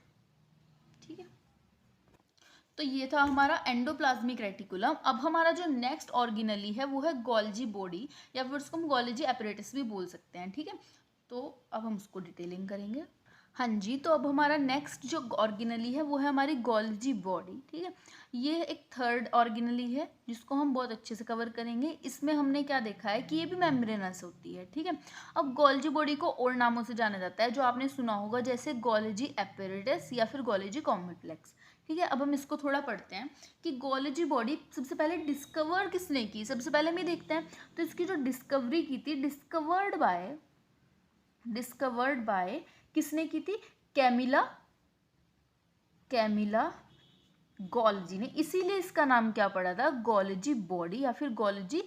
Speaker 1: ठीक है। तो ये था हमारा एंडोप्लाज्मिक रेटिकुलम। अब हमारा जो नेक्स्ट ऑर्गेनेली है वो है गोल्जी बॉडी, या फिर उसको हम गोल्जी एपरेटस भी बोल सकते हैं, ठीक है। तो अब हम उसको डिटेलिंग करेंगे। हाँ जी, तो अब हमारा नेक्स्ट जो ऑर्गेनेली है वो है हमारी गोल्जी बॉडी, ठीक है। ये एक थर्ड ऑर्गेनेली है जिसको हम बहुत अच्छे से कवर करेंगे। इसमें हमने क्या देखा है कि ये भी मेम्ब्रेनस होती है, ठीक है। अब गोल्जी बॉडी को और नामों से जाना जाता है जो आपने सुना होगा, जैसे गोल्जी एपरेटस या फिर गोल्जी कॉम्प्लेक्स, ठीक है। अब हम इसको थोड़ा पढ़ते हैं कि गोल्जी बॉडी सबसे पहले डिस्कवर किसने की, सबसे पहले हम ये देखते हैं। तो इसकी जो डिस्कवरी की थी, डिस्कवर्ड बाय किसने की थी, कैमिला गोल्जी ने, इसीलिए इसका नाम क्या पड़ा था, गोल्जी बॉडी या फिर गोल्जी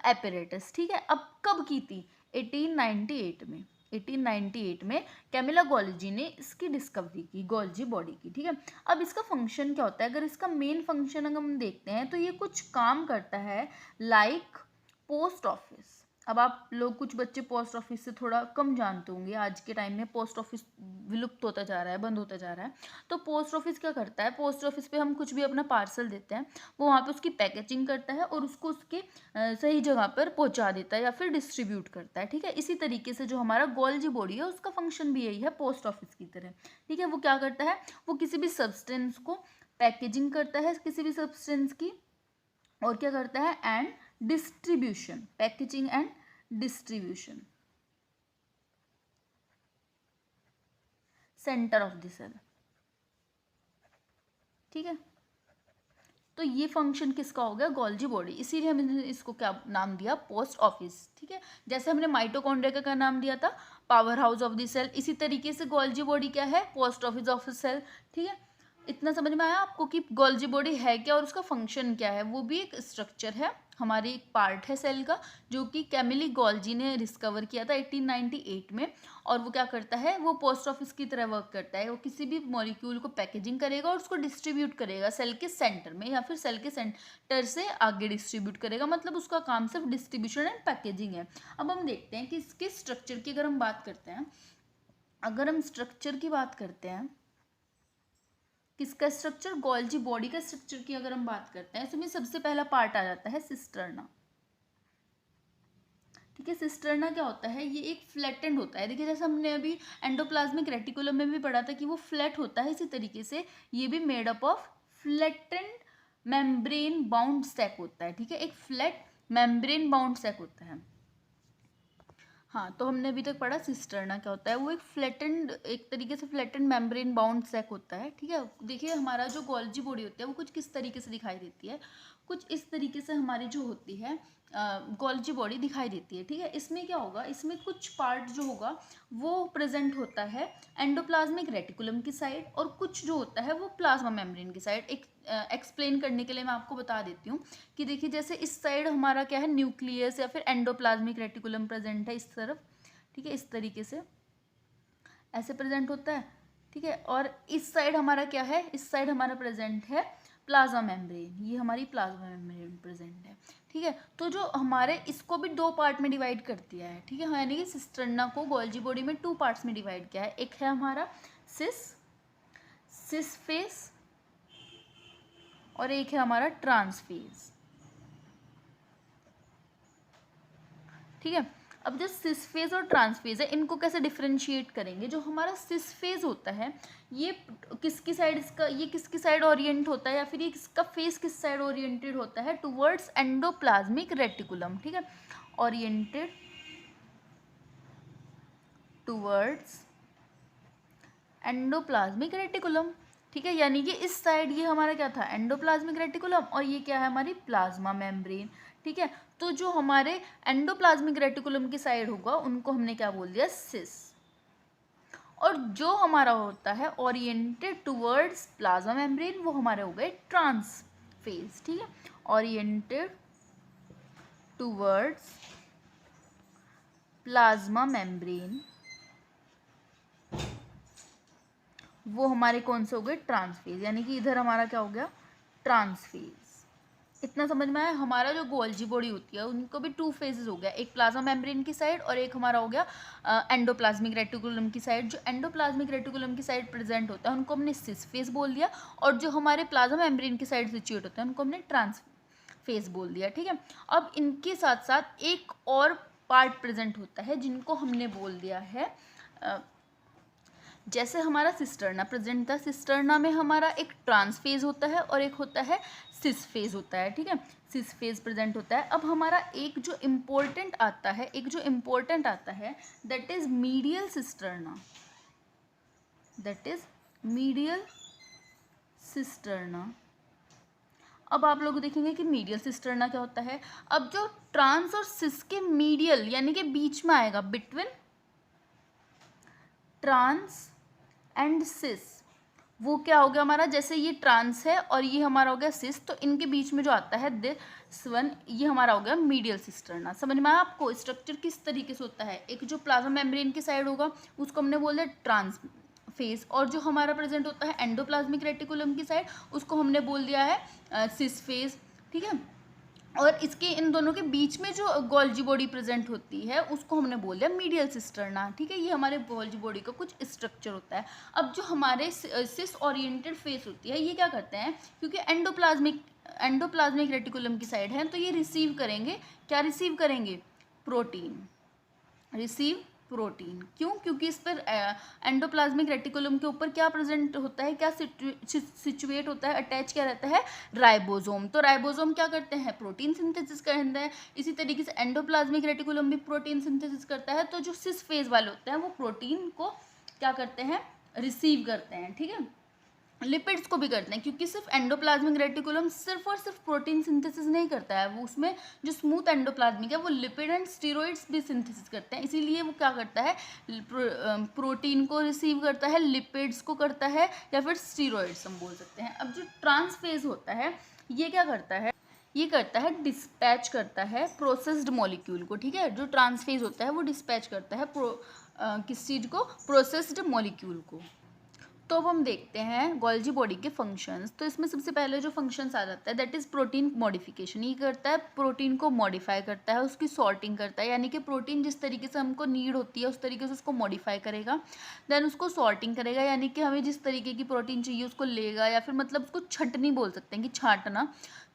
Speaker 1: एपरेटस, ठीक है। अब कब की थी, 1898 में कैमिला गोल्जी ने इसकी डिस्कवरी की, गोल्जी बॉडी की, ठीक है। अब इसका फंक्शन क्या होता है, अगर इसका मेन फंक्शन अगर हम देखते हैं तो ये कुछ काम करता है लाइक पोस्ट ऑफिस। अब आप लोग कुछ बच्चे पोस्ट ऑफिस से थोड़ा कम जानते होंगे, आज के टाइम में पोस्ट ऑफिस विलुप्त होता जा रहा है, बंद होता जा रहा है। तो पोस्ट ऑफिस क्या करता है, पोस्ट ऑफिस पे हम कुछ भी अपना पार्सल देते हैं, वो वहाँ पे उसकी पैकेजिंग करता है और उसको उसके सही जगह पर पहुँचा देता है या फिर डिस्ट्रीब्यूट करता है, ठीक है। इसी तरीके से जो हमारा गोल्जी बॉडी है उसका फंक्शन भी यही है, पोस्ट ऑफिस की तरह, ठीक है। वो क्या करता है, वो किसी भी सब्सटेंस को पैकेजिंग करता है, किसी भी सब्सटेंस की, और क्या करता है, and distribution, packaging and distribution, centre of the cell, ठीक है। तो ये फंक्शन किसका हो गया, गोल्जी बॉडी, इसीलिए हमने इसको क्या नाम दिया, पोस्ट ऑफिस, ठीक है। जैसे हमने माइटोकॉन्ड्रिया का क्या नाम दिया था, power house of the cell, इसी तरीके से गोल्जी बॉडी क्या है, पोस्ट ऑफिस ऑफ सेल, ठीक है। इतना समझ में आया आपको कि गोल्जी बॉडी है क्या और उसका फंक्शन क्या है। वो भी एक स्ट्रक्चर है, हमारी एक पार्ट है सेल का, जो कि कैमिली गोल्जी ने डिस्कवर किया था 1898 में। और वो क्या करता है, वो पोस्ट ऑफिस की तरह वर्क करता है। वो किसी भी मॉलिक्यूल को पैकेजिंग करेगा और उसको डिस्ट्रीब्यूट करेगा सेल के सेंटर में, या फिर सेल के सेंटर से आगे डिस्ट्रीब्यूट करेगा, मतलब उसका काम सिर्फ डिस्ट्रीब्यूशन एंड पैकेजिंग है। अब हम देखते हैं कि इसके स्ट्रक्चर की अगर हम बात करते हैं, अगर हम स्ट्रक्चर की बात करते हैं, किसका स्ट्रक्चर, गोल्जी बॉडी का स्ट्रक्चर की अगर हम बात करते हैं, इसमें सबसे पहला पार्ट आ जाता है सिस्टर्ना, ठीक है। सिस्टर्ना क्या होता है, ये एक फ्लैटेंड होता है। देखिए जैसे हमने अभी एंडोप्लाज्मिक रेटिकुलम में भी पढ़ा था कि वो फ्लैट होता है, इसी तरीके से ये भी made up of flattened membrane bound sac होता है, ठीक है। एक फ्लैट मेम्ब्रेन बाउंड सैक होता है। हाँ, तो हमने अभी तक पढ़ा सिस्टर्ना क्या होता है, वो एक फ्लैटेंड, एक तरीके से फ्लैटेंड मेम्ब्रेन बाउंड सैक होता है, ठीक है। देखिए हमारा जो गोल्जी बॉडी होती है वो कुछ किस तरीके से दिखाई देती है, कुछ इस तरीके से हमारी जो होती है गोल्जी बॉडी दिखाई देती है, ठीक है। इसमें क्या होगा, इसमें कुछ पार्ट जो होगा वो प्रेजेंट होता है एंडोप्लाज्मिक रेटिकुलम की साइड, और कुछ जो होता है वो प्लाज्मा मेम्ब्रेन की साइड। एक एक्सप्लेन करने के लिए मैं आपको बता देती हूँ कि देखिए जैसे इस साइड हमारा क्या है, न्यूक्लियस या फिर एंडोप्लाज्मिक रेटिकुलम प्रेजेंट है इस तरफ, ठीक है, इस तरीके से ऐसे प्रेजेंट होता है, ठीक है। और इस साइड हमारा क्या है, इस साइड हमारा प्रेजेंट है प्लाज्मा मेम्ब्रेन, ये हमारी प्लाज्मा मेम्ब्रेन प्रेजेंट है, ठीक है। तो जो हमारे इसको भी दो पार्ट में डिवाइड कर दिया है, ठीक है, यानी कि सिस्टर्ना को गोल्जी बॉडी में टू पार्ट्स में डिवाइड किया है। एक है हमारा सिस फेस और एक है हमारा ट्रांस फेज, ठीक है। अब जो सिस फेज और ट्रांस फेज है, इनको कैसे डिफरेंशिएट करेंगे। जो हमारा सिस फेज होता है ये किसकी साइड, इसका ये किसकी साइड ओरिएंट होता है, या फिर ये इसका फेस किस साइड ओरिएंटेड होता है, टुवर्ड्स एंडोप्लाज्मिक रेटिकुलम, ठीक है, ओरिएंटेड टुवर्ड्स एंडोप्लाज्मिक रेटिकुलम, ठीक है। यानी कि इस साइड ये हमारा क्या था, एंडोप्लाज्मिक रेटिकुलम, और ये क्या है हमारी प्लाज्मा मेम्ब्रेन, ठीक है। तो जो हमारे एंडोप्लाज्मिक रेटिकुलम की साइड होगा उनको हमने क्या बोल दिया, सिस, और जो हमारा होता है ओरिएंटेड टुवर्ड्स प्लाज्मा मेम्ब्रेन वो हमारे हो गए ट्रांस फेज, ठीक है, ओरिएंटेड टुवर्ड्स प्लाज्मा मेम्ब्रेन वो हमारे कौन से हो गए, ट्रांसफेज, यानी कि इधर हमारा क्या हो गया, ट्रांसफेज। इतना समझ में आया। हमारा जो गोल्जी बॉडी होती है उनको भी टू फेजेस हो गया, एक प्लाज्मा मेम्ब्रेन की साइड और एक हमारा हो गया एंडोप्लाज्मिक रेटिकुलम की साइड। जो एंडोप्लाज्मिक रेटिकुलम की साइड प्रेजेंट होता है उनको हमने सिस फेज बोल दिया, और जो हमारे प्लाज्मा मेम्ब्रेन की साइड सिचुएट होता है उनको हमने ट्रांस फेज बोल दिया, ठीक है। अब इनके साथ साथ एक और पार्ट प्रेजेंट होता है जिनको हमने बोल दिया है जैसे हमारा सिस्टर्ना प्रेजेंट था, सिस्टर्ना में हमारा एक ट्रांस फेज होता है और एक होता है सिस फेज होता है, ठीक है, सिस फेज प्रेजेंट होता है। अब हमारा एक जो इम्पोर्टेंट आता है that is medial cisterna, that is medial cisterna. अब आप लोग देखेंगे कि मीडियल सिस्टर्ना क्या होता है। अब जो ट्रांस और सिस के मीडियल यानी कि बीच में आएगा, बिटवीन ट्रांस एंड सिस, वो क्या हो गया हमारा, जैसे ये ट्रांस है और ये हमारा हो गया सिस, तो इनके बीच में जो आता है दिस वन, ये हमारा हो गया मीडियल सिस्टर्ना। समझ में आया आपको स्ट्रक्चर किस तरीके से होता है। एक जो प्लाज्मा मेम्ब्रेन की साइड होगा उसको हमने बोल दिया ट्रांस फेज, और जो हमारा प्रेजेंट होता है एंडोप्लाज्मिक रेटिकुलम की साइड उसको हमने बोल दिया है सिस फेज, ठीक है। और इसके इन दोनों के बीच में जो गोल्जी बॉडी प्रेजेंट होती है उसको हमने बोल दिया मीडियल सिस्टर्ना, ठीक है। ये हमारे गोल्जी बॉडी का कुछ स्ट्रक्चर होता है। अब जो हमारे सिस ओरिएंटेड फेस होती है ये क्या करते हैं, क्योंकि एंडोप्लाज्मिक रेटिकुलम की साइड है तो ये रिसीव करेंगे, क्या रिसीव करेंगे, प्रोटीन, रिसीव प्रोटीन। क्यों, क्योंकि इस पर एंडोप्लाज्मिक रेटिकुलम के ऊपर क्या प्रेजेंट होता है, क्या सिचुएट होता है, अटैच क्या रहता है, राइबोसोम। तो राइबोसोम क्या करते हैं, प्रोटीन सिंथेसिस करते हैं। इसी तरीके से एंडोप्लाज्मिक रेटिकुलम भी प्रोटीन सिंथेसिस करता है। तो जो सिस फेज वाले होते हैं वो प्रोटीन को क्या करते हैं, रिसीव करते हैं, ठीक है। लिपिड्स को भी करते हैं, क्योंकि सिर्फ एंडोप्लाज्मिक रेटिकुलम सिर्फ और सिर्फ प्रोटीन सिंथेसिस नहीं करता है, वो उसमें जो स्मूथ एंडोप्लाज्मिक है वो लिपिड एंड स्टीरॉइड्स भी सिंथेसिस करते हैं। इसीलिए वो क्या करता है, प्रोटीन को रिसीव करता है, लिपिड्स को करता है, या फिर स्टीरॉइड्स हम बोल सकते हैं। अब जो ट्रांस फेज होता है ये क्या करता है, ये करता है डिस्पैच करता है प्रोसेस्ड मॉलिक्यूल को, ठीक है। जो ट्रांस फेज होता है वो डिस्पैच करता है किस चीज़ को, प्रोसेस्ड मॉलिक्यूल को। तो अब हम देखते हैं गोल्जी बॉडी के फंक्शंस। तो इसमें सबसे पहले जो फंक्शंस आ जाता है दैट इज़ प्रोटीन मॉडिफिकेशन। ये करता है प्रोटीन को मॉडिफाई करता है, उसकी सॉर्टिंग करता है, यानी कि प्रोटीन जिस तरीके से हमको नीड होती है उस तरीके से उसको मॉडिफाई करेगा। देन उसको सॉर्टिंग करेगा, यानी कि हमें जिस तरीके की प्रोटीन चाहिए उसको लेगा, या फिर मतलब उसको छंटनी बोल सकते हैं कि छांटना,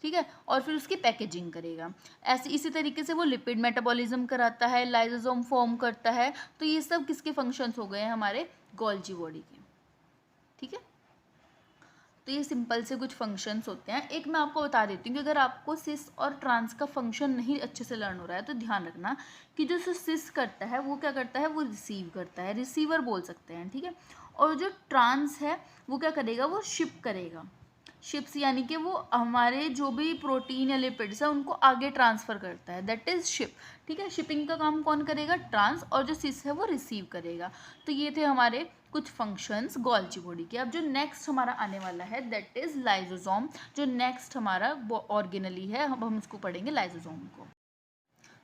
Speaker 1: ठीक है। और फिर उसकी पैकेजिंग करेगा। ऐसे इसी तरीके से वो लिपिड मेटाबॉलिज्म कराता है, लाइसोसोम फॉर्म करता है। तो ये सब किसके फंक्शंस हो गए हैं, हमारे गोल्जी बॉडी के, ठीक है। तो ये सिंपल से कुछ फंक्शंस होते हैं। एक मैं आपको बता देती हूँ कि अगर आपको सिस और ट्रांस का फंक्शन नहीं अच्छे से लर्न हो रहा है तो ध्यान रखना कि जो सिस करता है वो क्या करता है, वो रिसीव करता है, रिसीवर बोल सकते हैं, ठीक है। और जो ट्रांस है वो क्या करेगा, वो शिप करेगा, शिप्स यानी कि वो हमारे जो भी प्रोटीन या लिपिड्स है उनको आगे ट्रांसफ़र करता है, दैट इज़ शिप, ठीक है। शिपिंग का काम कौन करेगा, ट्रांस, और जो सिस है वो रिसीव करेगा। तो ये थे हमारे कुछ फंक्शंस गोल्जी बॉडी के। अब जो नेक्स्ट हमारा आने वाला है दैट इज़ लाइसोसोम। जो नेक्स्ट हमारा ऑर्गेनली है, अब हम इसको पढ़ेंगे लाइसोसोम को।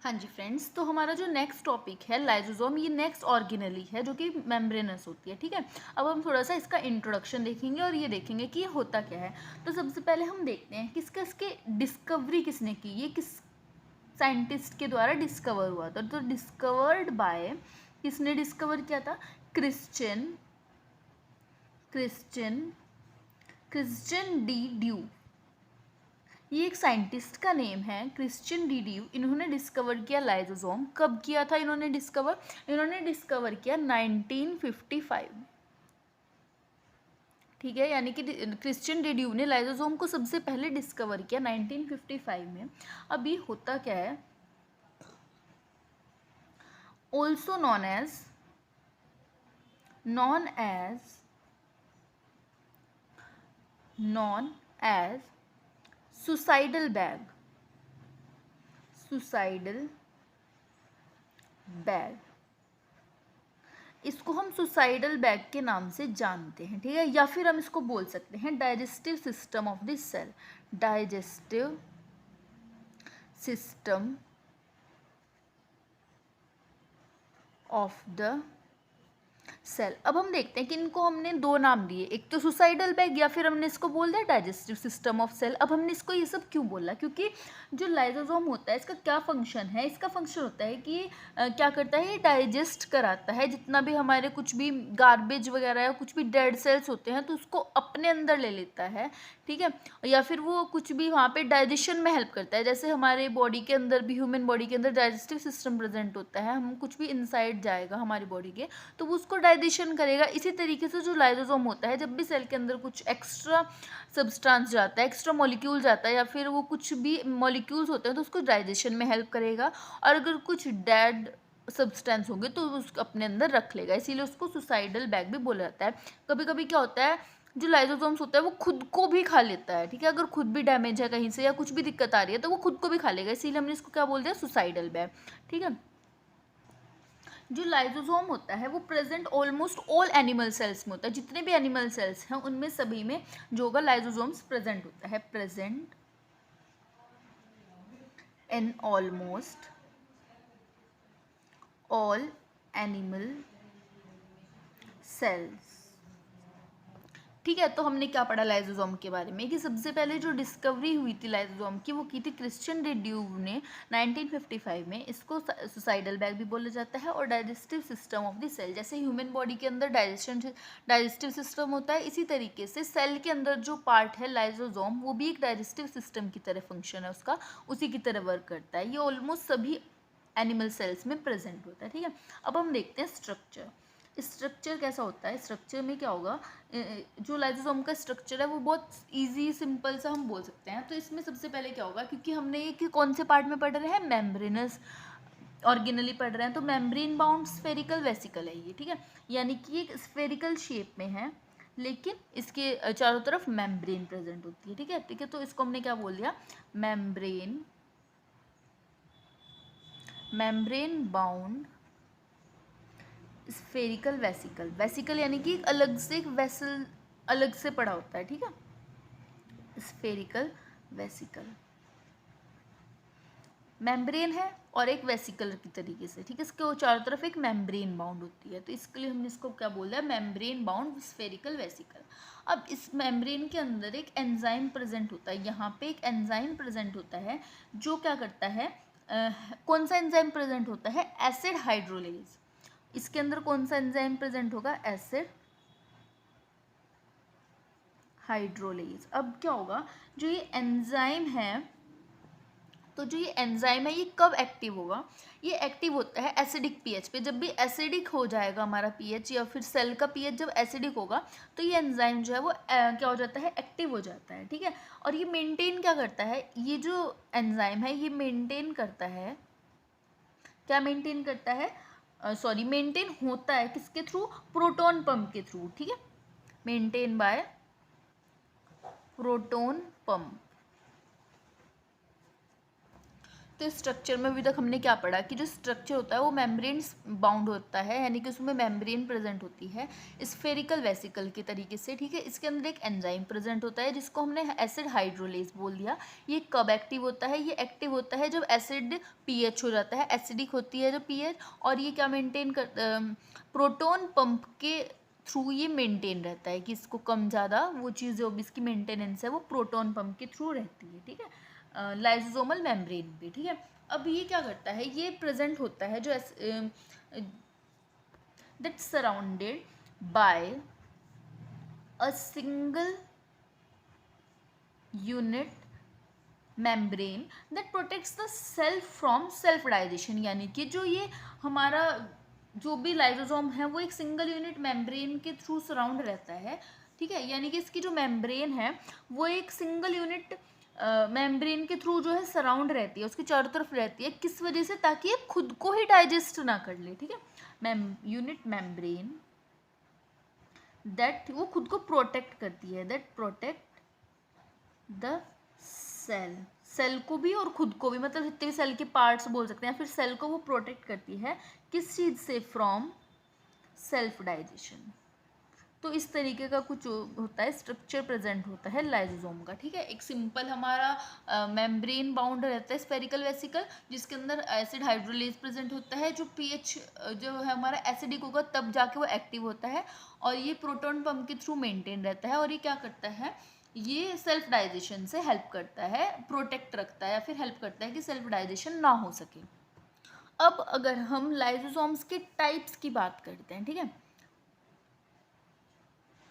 Speaker 1: हाँ जी फ्रेंड्स, तो हमारा जो नेक्स्ट टॉपिक है लाइसोसोम, ये नेक्स्ट ऑर्गेनेली है जो कि मेम्ब्रेनस होती है, ठीक है। अब हम थोड़ा सा इसका इंट्रोडक्शन देखेंगे और ये देखेंगे कि ये होता क्या है। तो सबसे पहले हम देखते हैं किसका इसके डिस्कवरी किसने की, ये किस साइंटिस्ट के द्वारा डिस्कवर हुआ था। तो डिस्कवर्ड बाय, किसने डिस्कवर किया था, क्रिश्चियन डी ड्यू। ये एक साइंटिस्ट का नेम है, क्रिश्चियन डी ड्यू। इन्होंने डिस्कवर किया लाइसोसोम। कब किया था इन्होंने डिस्कवर किया 1955, ठीक है। यानी कि क्रिश्चियन डी ड्यू ने लाइसोसोम को सबसे पहले डिस्कवर किया 1955 में। अब ये होता क्या है, also known as suicidal bag। इसको हम सुसाइडल बैग के नाम से जानते हैं, ठीक है। या फिर हम इसको बोल सकते हैं digestive system of the cell, digestive system of the cell. अब हम देखते हैं कि इनको हमने दो नाम दिए, एक तो सुसाइडल बैग या फिर हमने इसको बोल दिया डाइजेस्टिव सिस्टम ऑफ सेल। अब हमने इसको ये सब क्यों बोला, क्योंकि जो लाइसोसोम होता है इसका क्या फंक्शन है, इसका फंक्शन होता है कि क्या करता है, ये डाइजेस्ट कराता है जितना भी हमारे कुछ भी गार्बेज वगैरह या कुछ भी डेड सेल्स होते हैं तो उसको अपने अंदर ले लेता है, ठीक है। या फिर वो कुछ भी वहाँ पे डाइजेशन में हेल्प करता है। जैसे हमारे बॉडी के अंदर भी, ह्यूमन बॉडी के अंदर डाइजेस्टिव सिस्टम प्रेजेंट होता है, हम कुछ भी इनसाइड जाएगा हमारी बॉडी के तो वो उसको डाइजेशन करेगा। इसी तरीके से जो लाइसोसोम होता है, जब भी सेल के अंदर कुछ एक्स्ट्रा सब्सटेंस जाता है, एक्स्ट्रा मॉलिक्यूल जाता है या फिर वो कुछ भी मॉलिक्यूल्स होते हैं तो उसको डाइजेशन में हेल्प करेगा। और अगर कुछ डेड सब्सटेंस होंगे तो उसको अपने अंदर रख लेगा, इसीलिए उसको सुसाइडल बैग भी बोला जाता है। कभी कभी क्या होता है, जो लाइसोसोम्स होता है वो खुद को भी खा लेता है, ठीक है। अगर खुद भी डैमेज है कहीं से या कुछ भी दिक्कत आ रही है तो वो खुद को भी खा लेगा, इसीलिए हमने इसको क्या बोल दिया, सुसाइडल बैग, ठीक है। जो लाइसोसोम होता है वो present almost all animal cells में होता है। जितने भी एनिमल सेल्स हैं उनमें सभी में जो होगा लाइसोसोम्स प्रेजेंट होता है, present in almost all animal cells, ठीक है। तो हमने क्या पढ़ा लाइसोसोम के बारे में कि सबसे पहले जो डिस्कवरी हुई थी लाइसोसोम की वो की थी क्रिश्चियन डी ड्यू ने 1955 में। इसको सुसाइडल बैग भी बोला जाता है और digestive system of the cell. जैसे ह्यूमन बॉडी के अंदर डाइजेस्टिव सिस्टम होता है, इसी तरीके से सेल के अंदर जो पार्ट है लाइसोसोम वो भी एक डाइजेस्टिव सिस्टम की तरह फंक्शन है उसका, उसी की तरह वर्क करता है। ये ऑलमोस्ट सभी एनिमल सेल्स में प्रेजेंट होता है, ठीक है। अब हम देखते हैं स्ट्रक्चर कैसा होता है। स्ट्रक्चर में क्या होगा, जो लाइसोसोम का स्ट्रक्चर है वो बहुत इजी सिंपल सा हम बोल सकते हैं। तो इसमें सबसे पहले क्या होगा, क्योंकि हमने ये कि कौन से पार्ट में पढ़ रहे हैं, मेम्ब्रेनस ऑर्गेनली पढ़ रहे हैं, तो मेम्ब्रेन बाउंड स्फेरिकल वेसिकल है ये, ठीक है। यानी कि एक स्फेरिकल शेप में है लेकिन इसके चारों तरफ मेम्ब्रेन प्रेजेंट होती है, ठीक है। तो इसको हमने क्या बोल दिया, मेम्ब्रेन बाउंड स्फेरिकल वेसिकल यानी कि अलग से एक वेसल अलग से पड़ा होता है, ठीक है। स्फेरिकल वेसिकल मेम्ब्रेन है और एक वेसिकल की तरीके से, ठीक है। इसके चारों तरफ एक मेम्ब्रेन बाउंड होती है, तो इसके लिए हमने इसको क्या बोला है, मेम्ब्रेन बाउंड स्फेरिकल वेसिकल। अब इस मेम्ब्रेन के अंदर एक एंजाइम प्रेजेंट होता है, यहाँ पे एक एंजाइम प्रेजेंट होता है जो क्या करता है, कौन सा एंजाइम प्रेजेंट होता है, एसिड हाइड्रोलेज। इसके अंदर कौन सा एंजाइम प्रेजेंट होगा, एसिड हाइड्रोलेज। अब क्या होगा, जो ये एंजाइम है, तो जो ये एंजाइम है ये कब एक्टिव होगा, ये एक्टिव होता है एसिडिक पीएच पे। जब भी एसिडिक हो जाएगा हमारा पीएच या फिर सेल का पीएच जब एसिडिक होगा तो ये एंजाइम जो है वो क्या हो जाता है, एक्टिव हो जाता है, ठीक है। और ये मेंटेन क्या करता है, ये जो एंजाइम है ये मेंटेन करता है, क्या मेंटेन करता है, मेंटेन होता है किसके थ्रू, प्रोटॉन पंप के थ्रू, ठीक है। Maintain by proton pump. तो इस स्ट्रक्चर में अभी तक हमने क्या पढ़ा कि जो स्ट्रक्चर होता है वो मेम्ब्रेन बाउंड होता है, यानी कि उसमें मेम्ब्रेन प्रेजेंट होती है स्फेरिकल वेसिकल के तरीके से, ठीक है। इसके अंदर एक एंजाइम प्रेजेंट होता है जिसको हमने एसिड हाइड्रोलेज बोल दिया। ये कब एक्टिव होता है? ये एक्टिव होता है जब एसिड पीएच हो जाता है, एसिडिक होती है जो पीएच, और ये क्या मेंटेन कर प्रोटोन पंप के थ्रू ये मेंटेन रहता है कि इसको कम ज़्यादा वो चीज़ जो इसकी मेंटेनेंस है वो प्रोटोन पंप के थ्रू रहती है, ठीक है, लाइसोसोमल मेम्ब्रेन पे, ठीक है। अब ये क्या करता है, ये प्रेजेंट होता है जो that surrounded by a single unit membrane that protects the self from self digestion, यानी कि जो ये हमारा जो भी लाइसोसोम है वो एक सिंगल यूनिट मेम्ब्रेन के थ्रू सराउंड रहता है, ठीक है। यानी कि इसकी जो मेम्ब्रेन है वो एक सिंगल यूनिट मेम्ब्रेन के थ्रू जो है सराउंड रहती है, उसके चारों तरफ रहती है। किस वजह से? ताकि ये खुद को ही डाइजेस्ट ना कर ले, ठीक है। यूनिट मेम्ब्रेन दैट वो खुद को प्रोटेक्ट करती है, दैट प्रोटेक्ट द सेल को भी और खुद को भी, मतलब जितने भी सेल के पार्ट्स बोल सकते हैं, फिर सेल को वो प्रोटेक्ट करती है किस चीज़ से? From self digestion. तो इस तरीके का कुछ होता है, स्ट्रक्चर प्रेजेंट होता है लाइसोसोम का, ठीक है। एक सिंपल हमारा मेम्ब्रेन बाउंड रहता है स्फेरिकल वेसिकल, जिसके अंदर एसिड हाइड्रोलेज प्रेजेंट होता है, जो पीएच जो है हमारा एसिडिक होगा तब जाके वो एक्टिव होता है, और ये प्रोटोन पंप के थ्रू मेंटेन रहता है। और ये क्या करता है? ये सेल्फ डाइजेशन से हेल्प करता है, प्रोटेक्ट रखता है या फिर हेल्प करता है कि सेल्फ डाइजेशन ना हो सके। अब अगर हम लाइसोसोम्स के टाइप्स की बात करते हैं, ठीक है,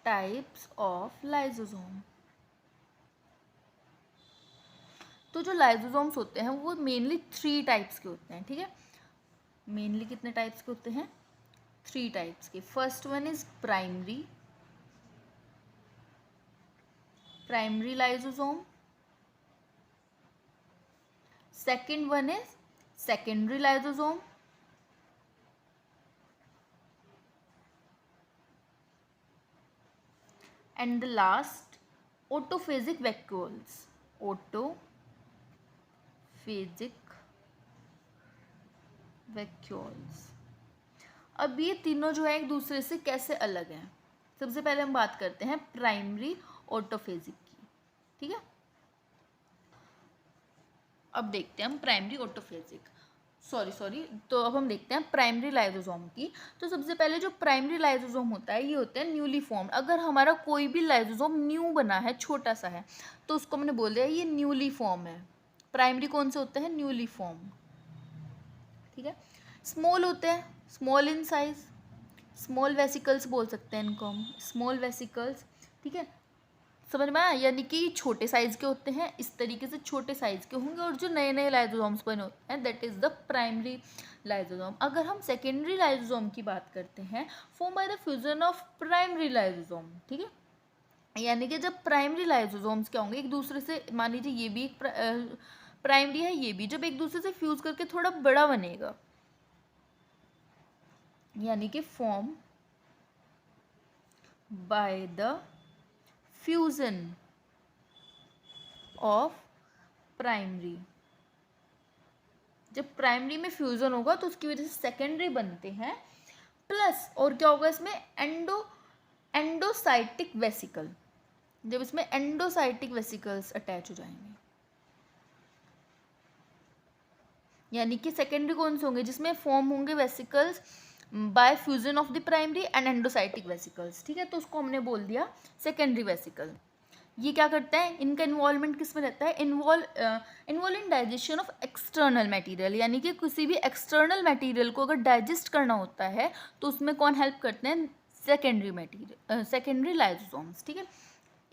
Speaker 1: टाइप्स ऑफ लाइसोसोम। तो जो लाइसोसोम्स होते हैं वो मेनली 3 टाइप्स के होते हैं, ठीक है। मेनली कितने टाइप्स के होते हैं? 3 टाइप्स के। First one is primary lysosome. Second one is secondary lysosome. and the last autophagic vacuoles. अब ये तीनों जो है एक दूसरे से कैसे अलग हैं? सबसे पहले हम बात करते हैं प्राइमरी ऑटोफेजिक की, ठीक है। अब देखते हैं हम प्राइमरी ऑटोफेजिक, तो अब हम देखते हैं प्राइमरी लाइसोसोम की। तो सबसे पहले जो प्राइमरी लाइसोसोम होता है ये होता है न्यूली फॉर्म्ड। अगर हमारा कोई भी लाइसोसोम न्यू बना है, छोटा सा है, तो उसको मैंने बोल दिया ये न्यूली फॉर्म है। प्राइमरी कौन से होते हैं? न्यूली फॉर्म, ठीक है। स्मॉल होते हैं, small in size, small vesicles बोल सकते हैं इनको हम, स्मॉल वेसिकल्स, ठीक है। समझ में आया? यानी कि छोटे साइज के होते हैं, इस तरीके से छोटे साइज के होंगे, और जो नए नए लाइसोसोम्स बने होते हैं that is the primary lysosome. अगर हम सेकेंडरी लाइसोसोम की बात करते हैं, form by the fusion of primary lysosome, ठीक है। यानी कि जब प्राइमरी लाइसोसोम्स क्या होंगे, एक दूसरे से, मान लीजिए ये भी एक प्राइमरी है, ये भी, जब एक दूसरे से फ्यूज करके थोड़ा बड़ा बनेगा, यानी कि form by the fusion of primary. जब प्राइमरी में फ्यूजन होगा तो उसकी वजह से सेकेंडरी बनते हैं, प्लस और क्या होगा इसमें? एंडोसाइटिक वेसिकल। जब इसमें एंडोसाइटिक वेसिकल्स अटैच हो जाएंगे, यानी कि सेकेंडरी कौन से होंगे? जिसमें फॉर्म होंगे vesicles by fusion of the primary and endocytic vesicles, ठीक है। तो उसको हमने बोल दिया सेकेंडरी वेसिकल। ये क्या करता है? इनका इन्वॉल्वमेंट किस में रहता है? Involve in digestion of external material, यानी कि किसी भी एक्सटर्नल मटेरियल को अगर डाइजेस्ट करना होता है तो उसमें कौन हेल्प करते हैं? सेकेंडरी मटेरियल, सेकेंडरी लाइसोसोम्स, ठीक है।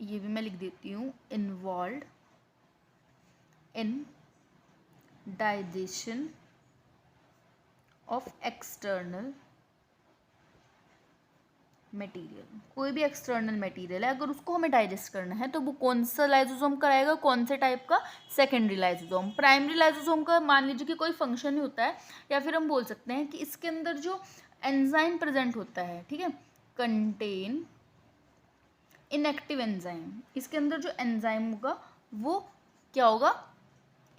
Speaker 1: ये भी मैं लिख देती हूँ, involve in digestion of external material. कोई भी एक्सटर्नल मटेरियल है, अगर उसको हमें डाइजेस्ट करना है तो वो कौन सा लाइसोसोम कराएगा? कौन से टाइप का? Secondary lysosome. प्राइमरी लाइसोसोम का मान लीजिए कि कोई फंक्शन ही होता है, या फिर हम बोल सकते हैं कि इसके अंदर जो एंजाइम प्रेजेंट होता है, ठीक है, कंटेन इनएक्टिव एंजाइम। इसके अंदर जो एंजाइम होगा वो क्या होगा?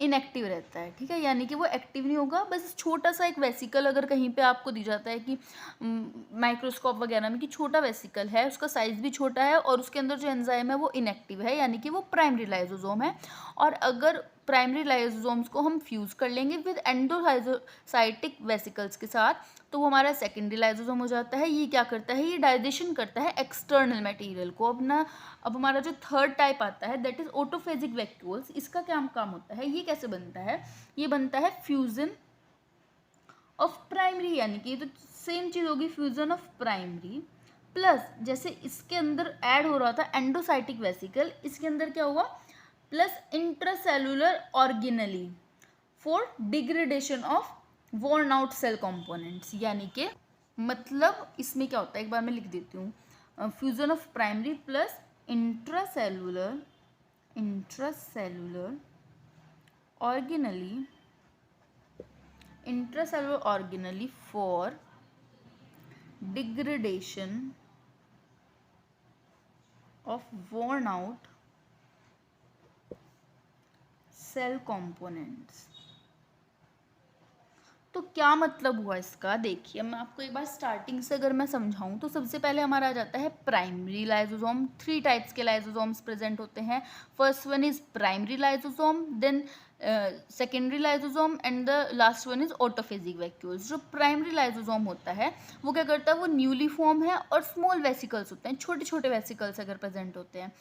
Speaker 1: इनएक्टिव रहता है, ठीक है, यानी कि वो एक्टिव नहीं होगा। बस छोटा सा एक वेसिकल अगर कहीं पे आपको दी जाता है कि माइक्रोस्कोप वगैरह में कि छोटा वेसिकल है, उसका साइज़ भी छोटा है और उसके अंदर जो एंजाइम है वो इनएक्टिव है, यानी कि वो प्राइमरी लाइसोसोम है। और अगर प्राइमरी लाइसोसोम्स को हम फ्यूज़ कर लेंगे विद एंडोसाइटिक वेसिकल्स के साथ, तो वो हमारा सेकेंडरी लाइसोसोम हो जाता है। ये क्या करता है, ये डाइजेशन करता है एक्सटर्नल मटेरियल को। अब हमारा जो थर्ड टाइप आता है दैट इज ऑटोफेजिक वैक्यूल्स। इसका क्या काम होता है, ये कैसे बनता है, ये बनता है फ्यूजन ऑफ प्राइमरी, यानी कि ये तो सेम चीज़ होगी, फ्यूजन ऑफ प्राइमरी प्लस जैसे इसके अंदर ऐड हो रहा था एंडोसाइटिक वेसिकल, इसके अंदर क्या हुआ plus intracellular organelle for degradation of worn out cell components. यानी कि मतलब इसमें क्या होता है, एक बार मैं लिख देती हूँ, fusion of primary plus intracellular organelle for degradation of worn out cell components. तो क्या मतलब हुआ इसका, देखिए मैं आपको एक बार स्टार्टिंग से अगर मैं समझाऊं तो सबसे पहले हमारा आ जाता है प्राइमरी लाइसोसोम। 3 टाइप्स के लाइसोसोम्स प्रेजेंट होते हैं। First one is primary lysosome, then secondary lysosome and the last one is autophagic vacuoles. जो प्राइमरी लाइसोसोम होता है वो क्या करता है, वो न्यूली फॉर्म है और स्मॉल वेसिकल्स होते हैं, छोटे छोटे वेसिकल्स अगर प्रेजेंट होते हैं,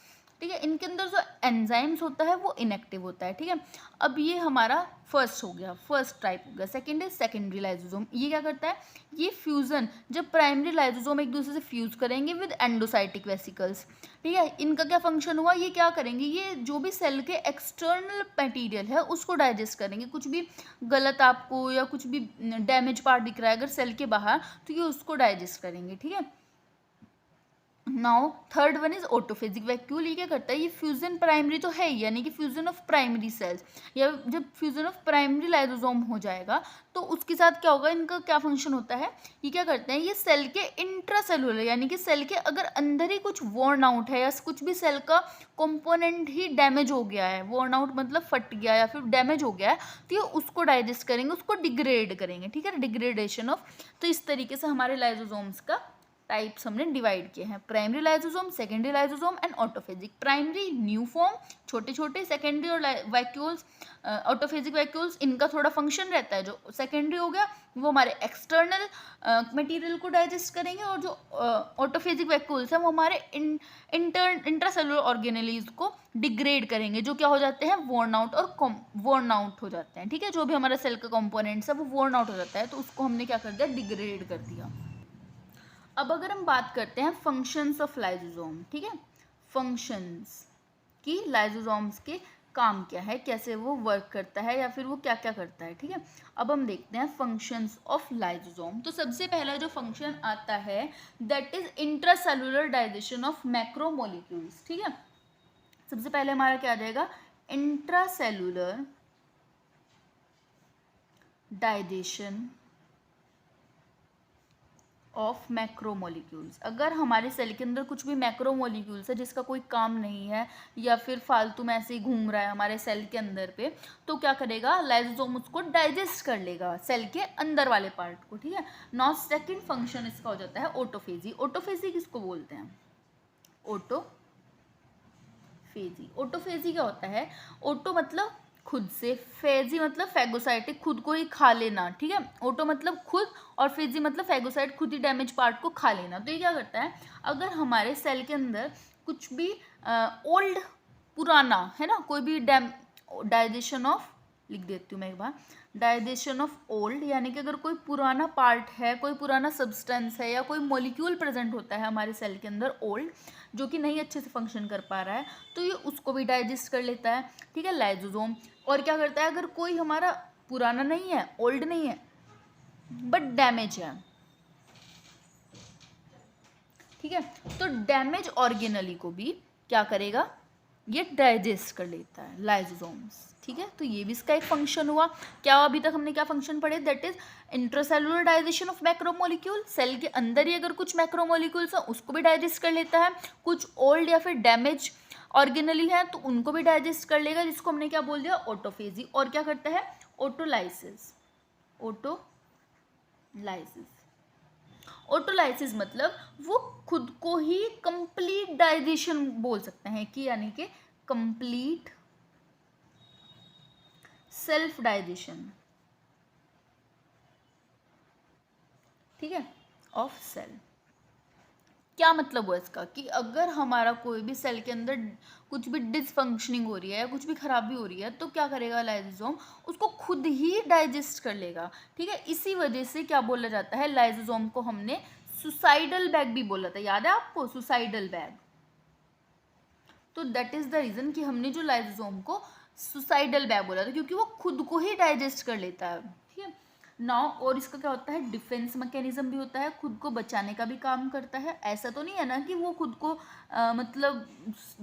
Speaker 1: ठीक है। इनके अंदर जो एंजाइम्स होता है वो इनएक्टिव होता है, ठीक है। अब ये हमारा फर्स्ट हो गया, फर्स्ट टाइप हो गया। Second is secondary lysosome. ये क्या करता है, ये फ्यूजन, जब प्राइमरी लाइसोसोम एक दूसरे से फ्यूज करेंगे विद एंडोसाइटिक वेसिकल्स, ठीक है, इनका क्या फंक्शन हुआ, ये क्या करेंगे, ये जो भी सेल के एक्सटर्नल मटेरियल है उसको डाइजेस्ट करेंगे। कुछ भी गलत आपको या कुछ भी डैमेज पार्ट दिख रहा है अगर सेल के बाहर, तो ये उसको डाइजेस्ट करेंगे, ठीक है। Now third one is autophagic vacuole. ये क्या करता है, ये फ्यूजन प्राइमरी तो है ही, यानी कि फ्यूजन ऑफ प्राइमरी सेल्स, या जब फ्यूजन ऑफ प्राइमरी लाइसोसोम हो जाएगा तो उसके साथ क्या होगा, इनका क्या फंक्शन होता है, ये क्या करते हैं, ये सेल के इंट्रासेलुलर, यानी कि सेल के अगर अंदर ही कुछ वॉर्न आउट है या कुछ भी सेल का कंपोनेंट ही डैमेज हो गया है, वॉर्न आउट मतलब फट गया या फिर डैमेज हो गया है, तो ये उसको डाइजेस्ट करेंगे, उसको डिग्रेड करेंगे, ठीक है, डिग्रेडेशन ऑफ। तो इस तरीके से हमारे लाइसोसोम्स का टाइप्स हमने डिवाइड किए हैं, primary lysosome, secondary lysosome and autophagic. Primary new form, छोटे छोटे, सेकेंडरी और वैक्यूल्स, ऑटोफेजिक वैक्यूल्स, इनका थोड़ा फंक्शन रहता है। जो सेकेंडरी हो गया वो हमारे एक्सटर्नल मटेरियल को डाइजेस्ट करेंगे, और जो ऑटोफेजिक वैक्यूल्स हैं वो हमारे इंट्रासेलुलर ऑर्गेनेलीज को डिग्रेड करेंगे, जो क्या हो जाते हैं, वॉर्न आउट और वॉर्न आउट हो जाते हैं, ठीक है। जो भी हमारा सेल का कंपोनेंट्स है वो वॉर्न आउट हो जाता है, तो उसको हमने क्या कर दिया, डिग्रेड कर दिया। अब अगर हम बात करते हैं फंक्शंस ऑफ लाइसोसोम, ठीक है, फंक्शंस की लाइसोसोम्स के काम क्या है, कैसे वो वर्क करता है या फिर वो क्या क्या करता है, ठीक है। अब हम देखते हैं फंक्शंस ऑफ लाइसोसोम। तो सबसे पहला जो फंक्शन आता है that is intracellular digestion of macromolecules, ठीक है। सबसे पहले हमारा क्या आ जाएगा, इंट्रासेलुलर डाइजेशन ऑफ मैक्रोमोलिक्यूल्स। अगर हमारे सेल के अंदर कुछ भी मैक्रोमोलिक्यूल्स है जिसका कोई काम नहीं है या फिर फालतू में ऐसे ही घूम रहा है हमारे सेल के अंदर पे, तो क्या करेगा, लाइसोसोम उसको डाइजेस्ट कर लेगा सेल के अंदर वाले पार्ट को, ठीक है। नाउ सेकंड फंक्शन इसका हो जाता है ऑटोफेजी। ऑटोफेजी किसको बोलते हैं, ऑटोफेजी क्या होता है, ऑटो मतलब खुद से, फेजी मतलब फैगोसाइटिक, खुद को ही खा लेना, ठीक है। ऑटो मतलब खुद और फेजी मतलब फैगोसाइट, खुद ही डैमेज पार्ट को खा लेना। तो ये क्या करता है, अगर हमारे सेल के अंदर कुछ भी ओल्ड, पुराना है ना, कोई भी डाइजेशन ऑफ, लिख देती हूँ मैं एक बार, डाइजेशन ऑफ ओल्ड, यानी कि अगर कोई पुराना पार्ट है, कोई पुराना सब्सटेंस है या कोई मॉलिक्यूल प्रेजेंट होता है हमारे सेल के अंदर ओल्ड, जो कि नहीं अच्छे से फंक्शन कर पा रहा है, तो ये उसको भी डाइजेस्ट कर लेता है, ठीक है, लाइसोसोम। और क्या करता है, अगर कोई हमारा पुराना नहीं है, ओल्ड नहीं है, बट डैमेज है, ठीक है, तो डैमेज ऑर्गेनली को भी क्या करेगा, ये डाइजेस्ट कर लेता है, लाइसोसोम्स, ठीक है। तो ये भी इसका एक फंक्शन हुआ। क्या अभी तक हमने क्या फंक्शन पढ़े, that is intracellular digestion of macromolecule. Cell के अंदर ही अगर कुछ मैक्रोमोलिक्यूल्स है उसको भी डाइजेस्ट कर लेता है, कुछ ओल्ड या फिर डैमेज ऑर्गेनली है तो उनको भी डाइजेस्ट कर लेगा, जिसको हमने क्या बोल दिया, ऑटोफेजी। और क्या करता है, ऑटोलाइसिस। ऑटोलाइसिस मतलब वो खुद को ही कंप्लीट डाइजेशन बोल सकते हैं कि, यानी कि कंप्लीट सेल्फ डाइजेशन, ठीक है, ऑफ सेल। क्या मतलब हुआ इसका, कि अगर हमारा कोई भी सेल के अंदर कुछ भी डिसफंक्शनिंग हो रही है या कुछ भी खराबी हो रही है तो क्या करेगा लाइसोसोम, उसको खुद ही डाइजेस्ट कर लेगा, ठीक है। इसी वजह से क्या बोला जाता है, लाइसोसोम को हमने सुसाइडल बैग भी बोला था, याद है आपको, सुसाइडल बैग। तो दैट इज द रीजन कि हमने जो लाइसोसोम को सुसाइडल बैग बोला था, क्योंकि वो खुद को ही डाइजेस्ट कर लेता है, ठीक है। नाउ और इसका क्या होता है, डिफेंस मैकेनिज्म भी होता है, खुद को बचाने का भी काम करता है। ऐसा तो नहीं है ना कि वो खुद को मतलब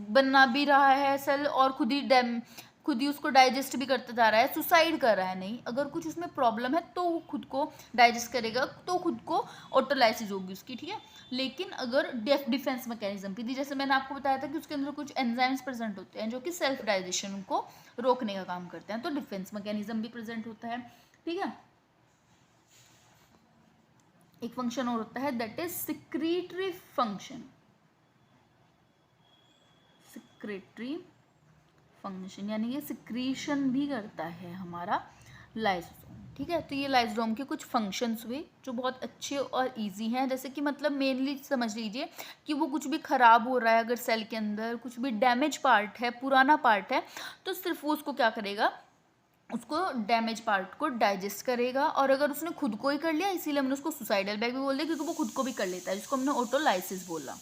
Speaker 1: बना भी रहा है सेल और खुद ही उसको डाइजेस्ट भी करता जा रहा है, सुसाइड कर रहा है, नहीं। अगर कुछ उसमें प्रॉब्लम है तो वो खुद को डाइजेस्ट करेगा, तो खुद को ऑटोलाइसिस होगी उसकी, ठीक है। लेकिन अगर डिफेंस मैकेनिज्म भी थी, जैसे मैंने आपको बताया था कि उसके अंदर कुछ एंजाइम्स प्रेजेंट होते हैं जो कि सेल्फ डाइजेशन को रोकने का काम करते हैं, तो डिफेंस मैकेनिज्म भी प्रेजेंट होता है, ठीक है। एक फंक्शन और होता है, that is secretory function. Secretory function यानी ये सिक्रीशन भी करता है हमारा लाइसोसोम, ठीक है। तो ये लाइसोसोम के कुछ फंक्शंस हुए जो बहुत अच्छे और इजी हैं, जैसे कि मतलब मेनली समझ लीजिए कि वो कुछ भी ख़राब हो रहा है, अगर सेल के अंदर कुछ भी डैमेज पार्ट है, पुराना पार्ट है, तो सिर्फ वो उसको क्या करेगा, उसको डैमेज पार्ट को डाइजेस्ट करेगा। और अगर उसने खुद को ही कर लिया, इसीलिए हमने उसको सुसाइडल बैग भी बोल दिया, क्योंकि वो खुद को भी कर लेता है, जिसको हमने ऑटोलाइसिस बोला।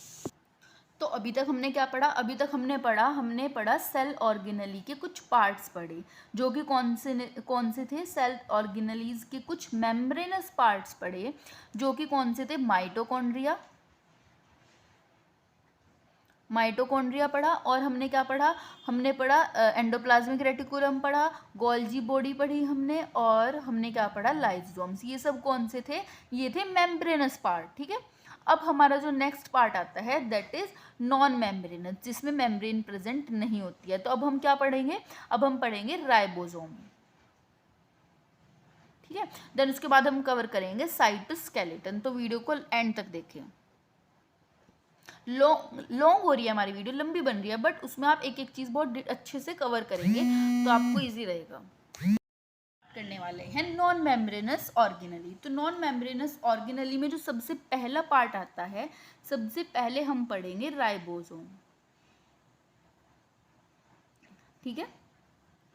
Speaker 1: तो अभी तक हमने क्या पढ़ा, अभी तक हमने पढ़ा सेल ऑर्गेनली के कुछ पार्ट्स पढ़े, जो कि कौन से थे, सेल ऑर्गेनलीज के कुछ मेम्ब्रेनस पार्ट्स पढ़े, जो कि कौन से थे, माइटोकॉन्ड्रिया पढ़ा। और हमने क्या पढ़ा, हमने पढ़ा एंडोप्लाज्मिक रेटिकुलम पढ़ा, गोल्जी बॉडी पढ़ी हमने, और हमने क्या पढ़ा, लाइसोसोम्स। ये सब कौन से थे, ये थे मेम्ब्रेनस पार्ट, ठीक है। अब हमारा जो नेक्स्ट पार्ट आता है दैट इज नॉन मेम्ब्रेनस, जिसमें मेम्ब्रेन प्रेजेंट नहीं होती है। तो अब हम क्या पढ़ेंगे, अब हम पढ़ेंगे राइबोसोम, ठीक है। देन उसके बाद हम कवर करेंगे साइटोस्केलेटन। तो वीडियो को एंड तक देखें। लॉन्ग हो रही है हमारी वीडियो, लंबी बन रही है, बट उसमें आप एक एक चीज़ बहुत अच्छे से कवर करेंगे तो आपको इजी रहेगा। करने वाले हैं नॉन मेम्ब्रेनस ऑर्गेनली। तो नॉन मेम्ब्रेनस ऑर्गेनली में जो सबसे पहला पार्ट आता है, सबसे पहले हम पढ़ेंगे राइबोसोम, ठीक है,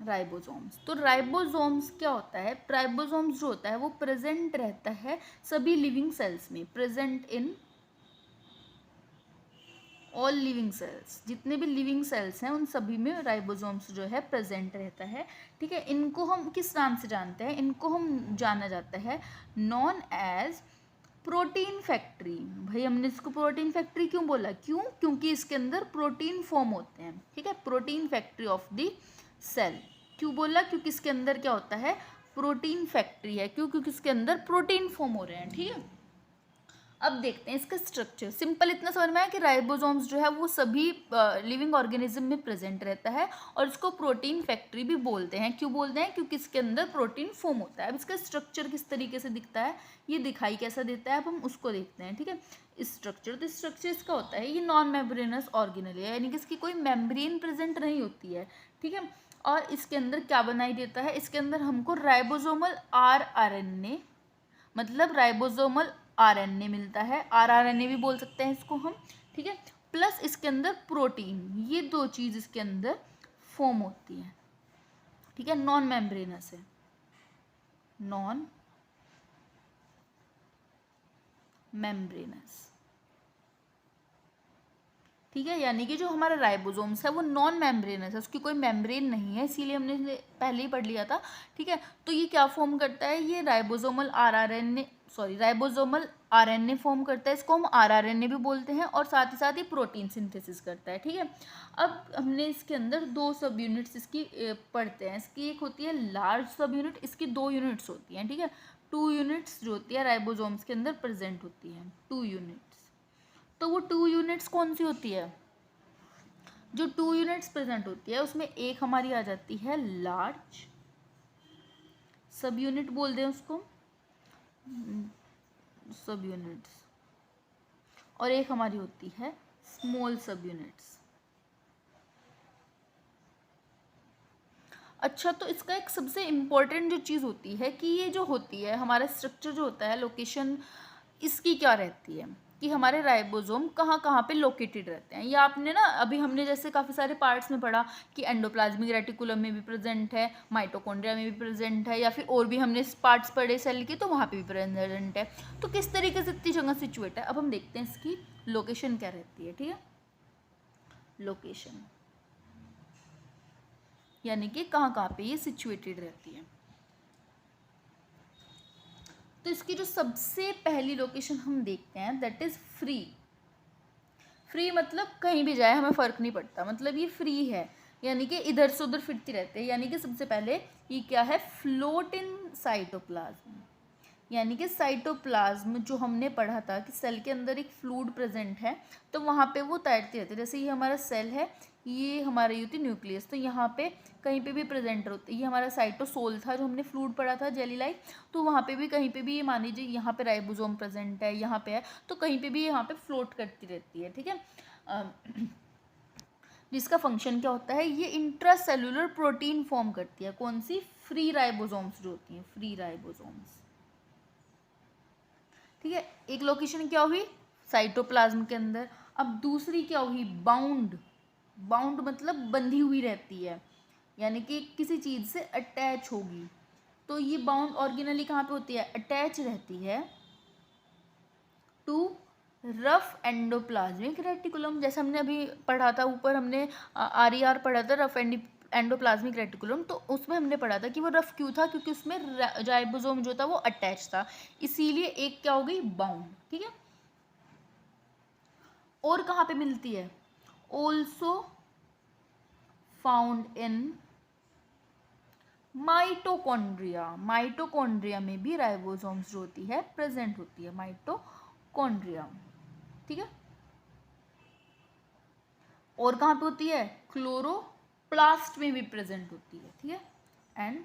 Speaker 1: राइबोसोम्स। तो राइबोसोम्स क्या होता है, राइबोसोम्स जो होता है वो प्रेजेंट रहता है सभी लिविंग सेल्स में, present in all living cells, जितने भी लिविंग सेल्स हैं उन सभी में राइबोसोम्स जो है प्रेजेंट रहता है, ठीक है। इनको हम किस नाम से जानते हैं, इनको हम जाना जाता है नॉन एज प्रोटीन फैक्ट्री। भाई हमने इसको प्रोटीन फैक्ट्री क्यों बोला, क्योंकि इसके अंदर प्रोटीन फॉर्म होते हैं, ठीक है, protein factory of the cell. क्यों बोला, क्योंकि इसके अंदर क्या होता है, प्रोटीन फैक्ट्री है, क्योंकि इसके अंदर प्रोटीन फॉर्म हो रहे हैं, ठीक है। अब देखते हैं इसका स्ट्रक्चर। सिंपल इतना समझ में आया कि राइबोसोम्स जो है वो सभी लिविंग ऑर्गेनिज्म में प्रेजेंट रहता है, और इसको प्रोटीन फैक्ट्री भी बोलते हैं। क्यों बोलते हैं, क्योंकि इसके अंदर प्रोटीन फॉर्म होता है। अब इसका स्ट्रक्चर किस तरीके से दिखता है, ये दिखाई कैसा देता है, अब हम उसको देखते हैं, ठीक है। स्ट्रक्चर, तो स्ट्रक्चर इसका होता है, ये नॉन मेम्ब्रेनस ऑर्गेनल है, यानी कि इसकी कोई मेम्ब्रेन प्रेजेंट नहीं होती है, ठीक है। और इसके अंदर क्या बनाई देता है, इसके अंदर हमको राइबोसोमल आरएनए, मतलब राइबोसोमल आरएनए मिलता है, आरआरएनए भी बोल सकते हैं इसको हम, ठीक है। प्लस इसके अंदर प्रोटीन, ये दो चीज़ इसके अंदर फॉर्म होती है, ठीक है। नॉन मेम्ब्रेनस है, नॉन मेम्ब्रेनस, ठीक है। यानी कि जो हमारा राइबोसोम्स है वो नॉन मेम्ब्रेनस है, उसकी कोई मेम्ब्रेन नहीं है, इसीलिए हमने पहले ही पढ़ लिया था, ठीक है। तो ये क्या फॉर्म करता है, ये राइबोसोमल आरएनए फॉर्म करता है, इसको हम आरआरएनए भी बोलते हैं, और साथ ही प्रोटीन सिंथेसिस करता है, ठीक है। अब हमने इसके अंदर दो सब यूनिट्स इसकी पढ़ते हैं। इसकी एक होती है लार्ज सब यूनिट, इसकी 2 यूनिट्स होती हैं, ठीक है। 2 यूनिट्स जो होती है राइबोसोम्स के अंदर प्रेजेंट होती हैं, 2 यूनिट्स। तो वो 2 यूनिट्स कौन सी होती है, जो 2 यूनिट्स प्रेजेंट होती है उसमें एक हमारी आ जाती है लार्ज सब यूनिट बोल दें उसको, सब यूनिट्स, और एक हमारी होती है स्मॉल सब यूनिट्स। अच्छा, तो इसका एक सबसे इम्पोर्टेंट जो चीज़ होती है कि ये जो होती है हमारा स्ट्रक्चर जो होता है, लोकेशन इसकी क्या रहती है कि हमारे राइबोसोम कहाँ कहाँ पे लोकेटेड रहते हैं। या आपने ना अभी हमने जैसे काफ़ी सारे पार्ट्स में पढ़ा कि एंडोप्लाज्मिक रेटिकुलम में भी प्रेजेंट है, माइटोकॉन्ड्रिया में भी प्रेजेंट है, या फिर और भी हमने पार्ट्स पढ़े सेल के तो वहाँ पे भी प्रेजेंट है। तो किस तरीके से इतनी जगह सिचुएट है, अब हम देखते हैं इसकी लोकेशन क्या रहती है। ठीक है, लोकेशन यानी कि कहाँ कहाँ पे ये सिचुएटेड रहती है। तो इसकी जो सबसे पहली लोकेशन हम देखते हैं दैट इज फ्री। फ्री मतलब कहीं भी जाए हमें फ़र्क नहीं पड़ता, मतलब ये फ्री है, यानी कि इधर से उधर फिरती रहते हैं। यानी कि सबसे पहले ये क्या है, फ्लोट इन साइटोप्लाज्म। यानी कि साइटोप्लाज्म जो हमने पढ़ा था कि सेल के अंदर एक फ्लूइड प्रेजेंट है, तो वहाँ पे वो तैरती रहती है। जैसे ये हमारा सेल है, ये हमारी होती है न्यूक्लियस, तो यहाँ पे कहीं पे भी प्रेजेंट होती है। ये हमारा साइटोसोल था जो हमने फ्लूइड पढ़ा था, जेली लाइक, तो वहाँ पे भी कहीं पे भी ये मान लीजिए यहाँ पे राइबोसोम प्रेजेंट है, यहाँ पे है, तो कहीं पे भी यहाँ पे फ्लोट करती रहती है। ठीक है, जिसका फंक्शन क्या होता है, ये इंट्रासेलुलर प्रोटीन फॉर्म करती है। कौन सी, फ्री राइबोसोम्स जो होती हैं, फ्री राइबोसोम्स। ठीक है, एक लोकेशन क्या हुई, साइटोप्लाज्म के अंदर। अब दूसरी क्या हुई, बाउंड। बाउंड मतलब बंधी हुई रहती है, यानी कि किसी चीज़ से अटैच होगी। तो ये बाउंड ऑर्गेनली कहाँ पे होती है, अटैच रहती है टू रफ एंडोप्लाज्मिक रेटिकुलम। जैसे हमने अभी पढ़ा था ऊपर, हमने RER पढ़ा था, रफ एंडोप्लाज्मिक रेटिकुलम, तो उसमें हमने पढ़ा था कि वो रफ क्यों था, क्योंकि उसमें राइबोसोम जो था वो अटैच था, इसीलिए एक क्या हो गई, बाउंड। ठीक है, और कहाँ पे मिलती है, also found in mitochondria. Mitochondria में भी राइबोसोम्स जो होती है प्रेजेंट होती है, माइटोकॉन्ड्रिया। ठीक है, और कहाँ पे होती है, क्लोरोप्लास्ट में भी प्रेजेंट होती है। ठीक है, एंड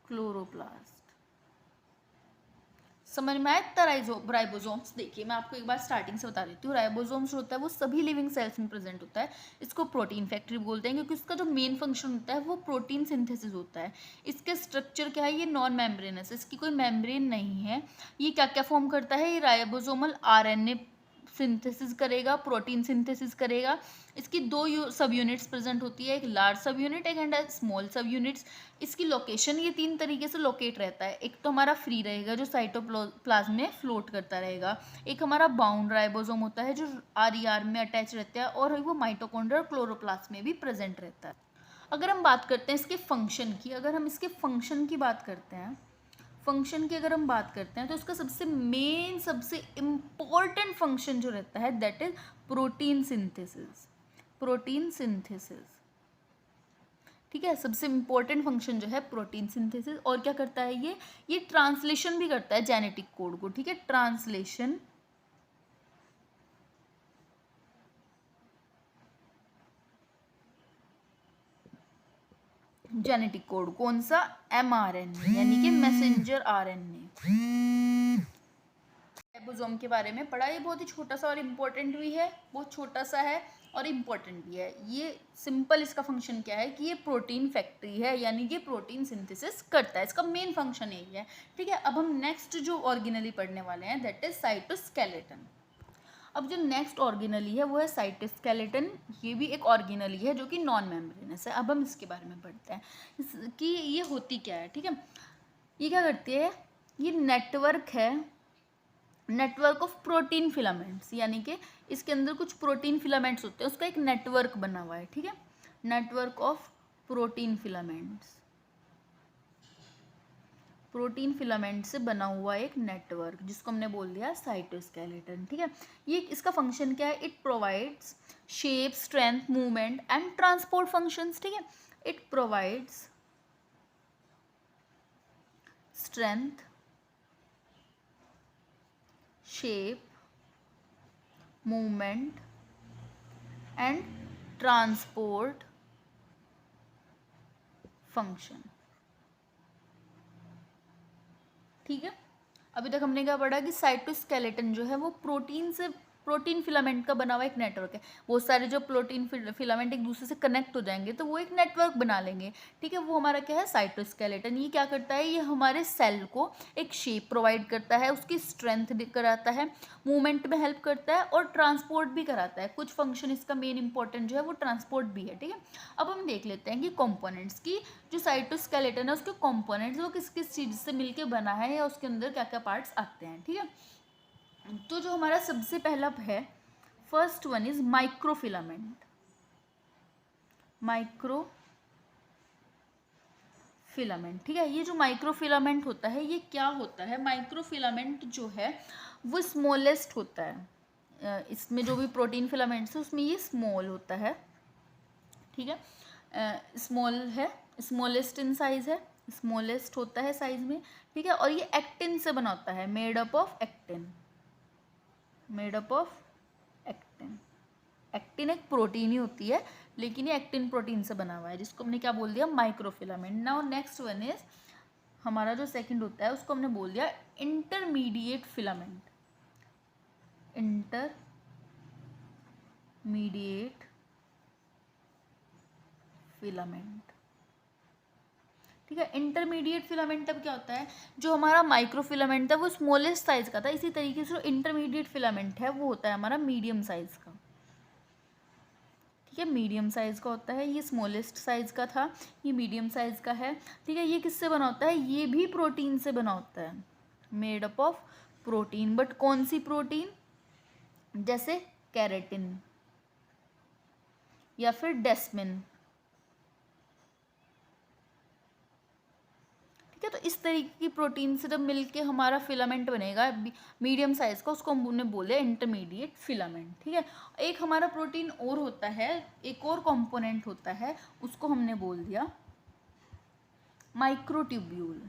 Speaker 1: क्लोरोप्लास्ट। समझ में आया इतना राइबोसोम्स। देखिए मैं आपको एक बार स्टार्टिंग से बता देती हूँ। राइबोसोम्स जो होता है वो सभी लिविंग सेल्स में प्रेजेंट होता है। इसको प्रोटीन फैक्ट्री बोलते हैं क्योंकि उसका जो मेन फंक्शन होता है वो प्रोटीन सिंथेसिस होता है। इसके स्ट्रक्चर क्या है, ये नॉन मेम्ब्रेनस है, इसकी कोई मेम्ब्रेन नहीं है। ये क्या क्या फॉर्म करता है, ये राइबोसोमल RNA सिंथेसिस करेगा, प्रोटीन सिंथेसिस करेगा। इसकी दो सब यूनिट्स प्रेजेंट होती है, एक लार्ज सब यूनिट एंड स्मॉल सब यूनिट्स। इसकी लोकेशन ये 3 तरीके से लोकेट रहता है। एक तो हमारा फ्री रहेगा जो साइटोप्लाज्म में फ्लोट करता रहेगा, एक हमारा बाउंड राइबोसोम होता है जो RER में अटैच रहता है, और वो माइटोकॉन्ड्रिया और क्लोरोप्लास्ट में भी प्रेजेंट रहता है। अगर हम बात करते हैं इसके फंक्शन की, अगर हम इसके फंक्शन की बात करते हैं, फंक्शन की अगर हम बात करते हैं तो इसका सबसे मेन सबसे इम्पोर्टेंट फंक्शन जो रहता है that is protein synthesis. Protein synthesis, ठीक है, सबसे इम्पोर्टेंट फंक्शन जो है प्रोटीन सिंथेसिस। और क्या करता है ये ट्रांसलेशन भी करता है जेनेटिक कोड को। ठीक है, ट्रांसलेशन जेनेटिक कोड, कौन सा, mRNA, यानी कि मैसेंजर RNA। राइबोसोम के बारे में पढ़ा, ये बहुत ही छोटा सा और इम्पोर्टेंट भी है, बहुत छोटा सा है और इम्पोर्टेंट भी है। ये सिंपल इसका फंक्शन क्या है कि ये प्रोटीन फैक्ट्री है, यानी कि प्रोटीन सिंथेसिस करता है, इसका मेन फंक्शन यही है। ठीक है, अब हम नेक्स्ट जो ऑर्गेनली पढ़ने वाले हैं दैट इज साइटोस्केलेटन। अब जो नेक्स्ट ऑर्गेनली है वो है साइटोस्केलेटन। ये भी एक ऑर्गेनली है जो कि नॉन मेम्ब्रेनस है। अब हम इसके बारे में पढ़ते हैं कि ये होती क्या है। ठीक है, ये क्या करती है, ये नेटवर्क है, नेटवर्क ऑफ प्रोटीन फिलामेंट्स, यानी कि इसके अंदर कुछ प्रोटीन फिलामेंट्स होते हैं, उसका एक नेटवर्क बना हुआ है। ठीक है, network of protein filaments, protein filament से बना हुआ एक नेटवर्क जिसको हमने बोल दिया साइटोस्केलेटन। ठीक है, ये इसका फंक्शन क्या है, it provides shape, strength, movement and transport functions. ठीक है, it provides strength, shape, movement and transport function. ठीक है, अभी तक हमने क्या पढ़ा कि साइटोस्केलेटन जो है वो प्रोटीन फिलामेंट का बना हुआ एक नेटवर्क है। वो सारे जो प्रोटीन फिलामेंट एक दूसरे से कनेक्ट हो जाएंगे तो वो एक नेटवर्क बना लेंगे। ठीक है, वो हमारा क्या है, साइटोस्केलेटन। ये क्या करता है, ये हमारे सेल को एक शेप प्रोवाइड करता है, उसकी स्ट्रेंथ कराता है, मूवमेंट में हेल्प करता है और ट्रांसपोर्ट भी कराता है। कुछ फंक्शन इसका मेन इंपॉर्टेंट जो है वो ट्रांसपोर्ट भी है। ठीक है, अब हम देख लेते हैं कि कॉम्पोनेंट्स की, जो साइटोस्केलेटन है उसके कॉम्पोनेंट्स वो किस किस चीज़ से मिलकर बना है या उसके अंदर क्या क्या पार्ट्स आते हैं। ठीक है, तो जो हमारा सबसे पहला है, first one is microfilament. Microfilament, ठीक है, ये जो माइक्रोफिलामेंट होता है ये क्या होता है, माइक्रोफिलामेंट जो है वो स्मॉलेस्ट होता है। इसमें जो भी प्रोटीन फिलामेंट्स है उसमें ये स्मॉल होता है। ठीक है, स्मॉल है, स्मॉलेस्ट इन साइज है, स्मॉलेस्ट होता है साइज में। ठीक है, और ये एक्टिन से बना होता है, made up of actin. Actin एक प्रोटीन ही होती है, लेकिन ये एक्टिन प्रोटीन से बना हुआ है, जिसको हमने क्या बोल दिया, microfilament. Now next one is, हमारा जो सेकंड होता है उसको हमने बोल दिया इंटरमीडिएट फिलामेंट। इंटरमीडिएट फिलामेंट, ठीक है। इंटरमीडिएट फिलामेंट अब क्या होता है, जो हमारा माइक्रोफिलामेंट था वो स्मॉलेस्ट साइज का था, इसी तरीके से जो इंटरमीडिएट फिलामेंट है वो होता है हमारा मीडियम साइज का। ठीक है, मीडियम साइज का होता है, ये स्मॉलेस्ट साइज का था, ये मीडियम साइज का है। ठीक है, ये किससे बना होता है, ये भी प्रोटीन से बना होता है, made up of protein. But कौन सी प्रोटीन, जैसे कैरेटिन या फिर डेस्मिन। ठीक है, तो इस तरीके की प्रोटीन से जब मिलके हमारा फिलामेंट बनेगा मीडियम साइज का, उसको हमने बोले इंटरमीडिएट फिलामेंट। ठीक है, एक हमारा प्रोटीन और होता है, एक और कंपोनेंट होता है, उसको हमने बोल दिया माइक्रोट्यूब्यूल।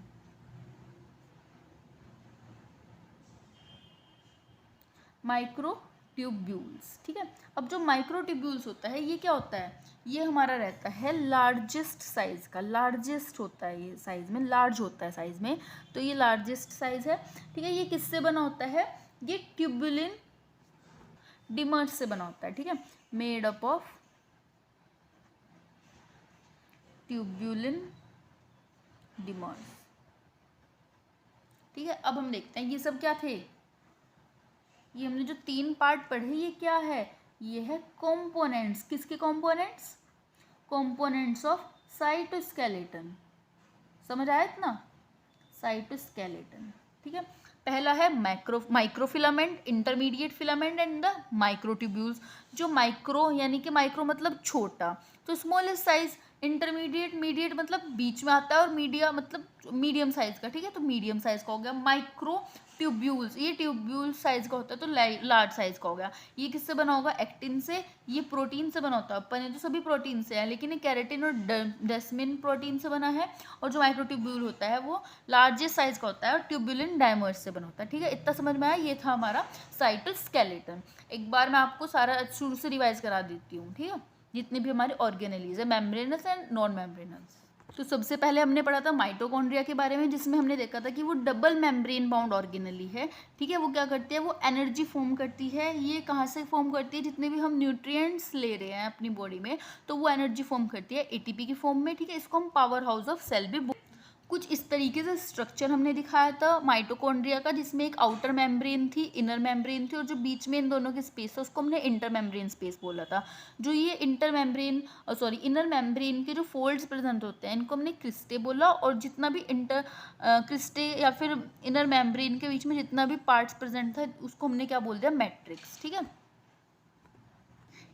Speaker 1: माइक्रोट्यूब्यूल्स, ठीक है। अब जो माइक्रोट्यूब्यूल्स होता है ये क्या होता है, ये हमारा रहता है लार्जेस्ट साइज का, लार्जेस्ट होता है ये साइज में, लार्ज होता है साइज में, तो ये लार्जेस्ट साइज है। ठीक है, ये किससे बना होता है, ये ट्यूबुलिन डिमर्स से बना होता है। ठीक है, made up of tubulin dimmers. ठीक है, अब हम देखते हैं ये सब क्या थे, ये हमने जो तीन पार्ट पढ़े ये क्या है, ये है कंपोनेंट्स। किसके कंपोनेंट्स, कंपोनेंट्स ऑफ साइटोस्केलेटन। समझ आया इतना, साइटोस्केलेटन। ठीक है, पहला है microfilament, intermediate filament and the microtubules. जो माइक्रो यानी कि माइक्रो मतलब छोटा, तो स्मॉलेस्ट साइज, इंटरमीडिएट मीडिएट मतलब बीच में आता है, और मीडिया मतलब मीडियम साइज का। ठीक है, तो मीडियम साइज का हो गया। माइक्रो ट्यूब्यूल्स, ये ट्यूब्यूल साइज का होता है, तो लार्ज साइज का हो गया। ये किससे बना होगा, एक्टिन से, ये प्रोटीन से बना होता है। अपन ये तो सभी प्रोटीन से है, लेकिन ये कैरेटिन और डेस्मिन प्रोटीन से बना है। और जो माइक्रोट्यूब्यूल होता है वो लार्जेस्ट साइज का होता है और ट्यूबुलिन डायमर्स से बना होता है। ठीक है, इतना समझ में आया, ये था हमारा साइटोस्केलेटन। एक बार मैं आपको सारा शुरू से रिवाइज करा देती हूँ। ठीक है, जितने भी हमारे ऑर्गेनेलीज है, मेम्ब्रेनस एंड नॉन मेम्ब्रेनस। तो सबसे पहले हमने पढ़ा था माइटोकॉन्ड्रिया के बारे में, जिसमें हमने देखा था कि वो डबल मेम्ब्रेन बाउंड ऑर्गेनेली है। ठीक है, वो क्या करती है, वो एनर्जी फॉर्म करती है। ये कहाँ से फॉर्म करती है, जितने भी हम न्यूट्रिएंट्स ले रहे हैं अपनी बॉडी में, तो वो एनर्जी फॉर्म करती है एटीपी की फॉर्म में। ठीक है, इसको हम पावर हाउस ऑफ सेल भी कुछ इस तरीके से स्ट्रक्चर हमने दिखाया था माइटोकॉन्ड्रिया का, जिसमें एक आउटर मेम्ब्रेन थी, इनर मेम्ब्रेन थी, और जो बीच में इन दोनों की स्पेस है उसको हमने इंटर मेम्ब्रेन स्पेस बोला था। जो ये इनर मेम्ब्रेन के जो फोल्ड्स प्रेजेंट होते हैं इनको हमने क्रिस्टे बोला, और जितना भी क्रिस्टे या फिर इनर मेम्ब्रेन के बीच में जितना भी पार्ट्स प्रेजेंट था उसको हमने क्या बोल दिया, मैट्रिक्स। ठीक है,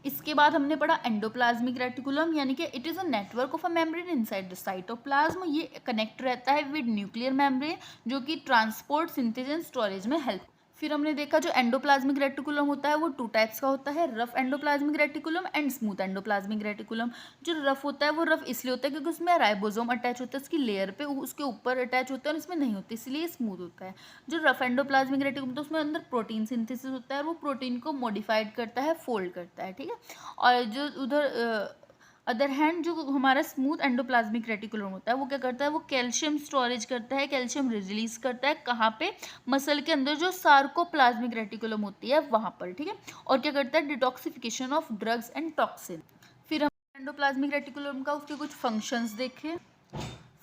Speaker 1: इसके बाद हमने पढ़ा एंडोप्लाज्मिक रेटिकुलम, यानी कि it is a network of a membrane inside the cytoplasm. ये कनेक्ट रहता है विद न्यूक्लियर मेम्ब्रेन, जो कि ट्रांसपोर्ट, सिंथेसिस एंड स्टोरेज में हेल्प। फिर हमने देखा जो एंडोप्लाज्मिक रेटिकुलम होता है वो 2 टाइप्स का होता है, rough endoplasmic reticulum and smooth endoplasmic reticulum. जो रफ होता है वो रफ इसलिए होता है क्योंकि उसमें राइबोसोम अटैच होता है उसकी लेयर पे, उसके ऊपर अटैच होता है और इसमें नहीं होती, इसलिए स्मूथ होता है। जो रफ एंडोप्लाज्मिक रेटिकुलम तो उसमें अंदर प्रोटीन सिंथेसिस होता है, वो प्रोटीन को मॉडिफाइड करता है, फोल्ड करता है, ठीक है। और जो उधर अदर हैंड जो हमारा स्मूथ एंडोप्लाज्मिक रेटिकुलम होता है वो क्या करता है, वो कैल्शियम स्टोरेज करता है, कैल्शियम रिलीज करता है, कहाँ पे, मसल के अंदर जो सार्कोप्लाज्मिक रेटिकुलम होती है वहाँ पर, ठीक है। और क्या करता है, detoxification of drugs and toxin. फिर हम एंडोप्लाज्मिक रेटिकुलम का उसके कुछ फंक्शंस देखे।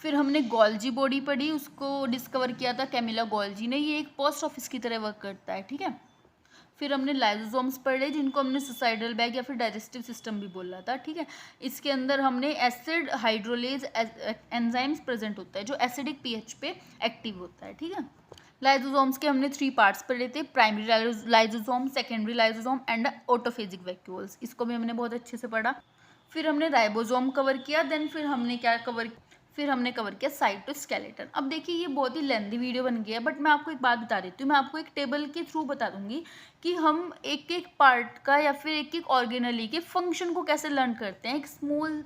Speaker 1: फिर हमने गोल्जी बॉडी पढ़ी, उसको डिस्कवर किया था कैमिला गोल्जी ने, ये एक पोस्ट ऑफिस की तरह वर्क करता है, ठीक है। फिर हमने लाइजोसोम्स पढ़े जिनको हमने सुसाइडल बैग या फिर डाइजेस्टिव सिस्टम भी बोला था, ठीक है। इसके अंदर हमने एसिड हाइड्रोलेज एंजाइम्स प्रेजेंट होता है जो एसिडिक पीएच पे एक्टिव होता है, ठीक है। लाइजोसोम्स के हमने 3 पार्ट्स पढ़े थे, primary lysosome, secondary lysosome and autophagic vacuoles, इसको भी हमने बहुत अच्छे से पढ़ा। फिर हमने राइबोसोम कवर किया, देन फिर हमने क्या कवर किया साइटोस्केलेटन। अब देखिए ये बहुत ही लेंथी वीडियो बन गया है, बट मैं आपको एक बात बता देती हूँ, मैं आपको एक टेबल के थ्रू बता दूंगी कि हम एक एक पार्ट का या फिर एक एक ऑर्गेनली के फंक्शन को कैसे लर्न करते हैं, एक स्मॉल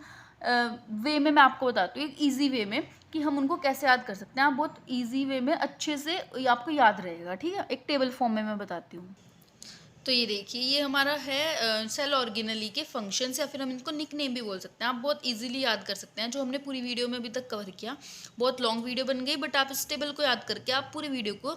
Speaker 1: वे में मैं आपको बताती हूँ, एक ईजी वे में कि हम उनको कैसे याद कर सकते हैं। आप बहुत ईजी वे में अच्छे से आपको याद रहेगा, ठीक है। एक टेबल फॉर्म में मैं बताती हूँ। तो ये देखिए ये हमारा है सेल ऑर्गेनली के फंक्शंस, या फिर हम इनको निक नेम भी बोल सकते हैं। आप बहुत इजीली याद कर सकते हैं, जो हमने पूरी वीडियो में अभी तक कवर किया। बहुत लॉन्ग वीडियो बन गई, बट आप इस टेबल को याद करके आप पूरी वीडियो को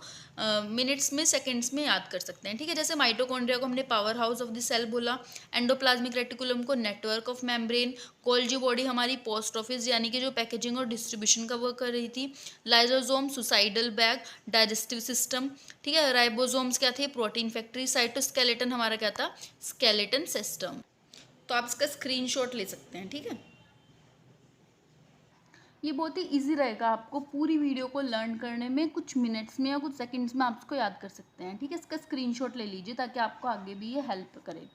Speaker 1: मिनट्स में, सेकंड्स में याद कर सकते हैं, ठीक है। जैसे माइटोकॉन्ड्रिया को हमने power house of the cell बोला, एंडोप्लाज्मिक रेटिकुलम को network of membrane, Golgi body हमारी पोस्ट ऑफिस यानी कि जो पैकेजिंग और डिस्ट्रीब्यूशन का वर्क कर रही थी, lysosome suicidal bag, digestive system, ठीक है। राइबोसोम्स क्या थे, प्रोटीन फैक्ट्री, साइटोस्केलेटन हमारा क्या था, स्केलेटन सिस्टम। तो आप इसका स्क्रीनशॉट ले सकते हैं, ठीक है। ये बहुत ही इजी रहेगा, आपको पूरी वीडियो को लर्न करने में कुछ मिनट्स में या कुछ सेकंड्स में आप इसको याद कर सकते हैं, ठीक है। इसका स्क्रीनशॉट ले लीजिए ताकि आपको आगे भी ये हेल्प करे।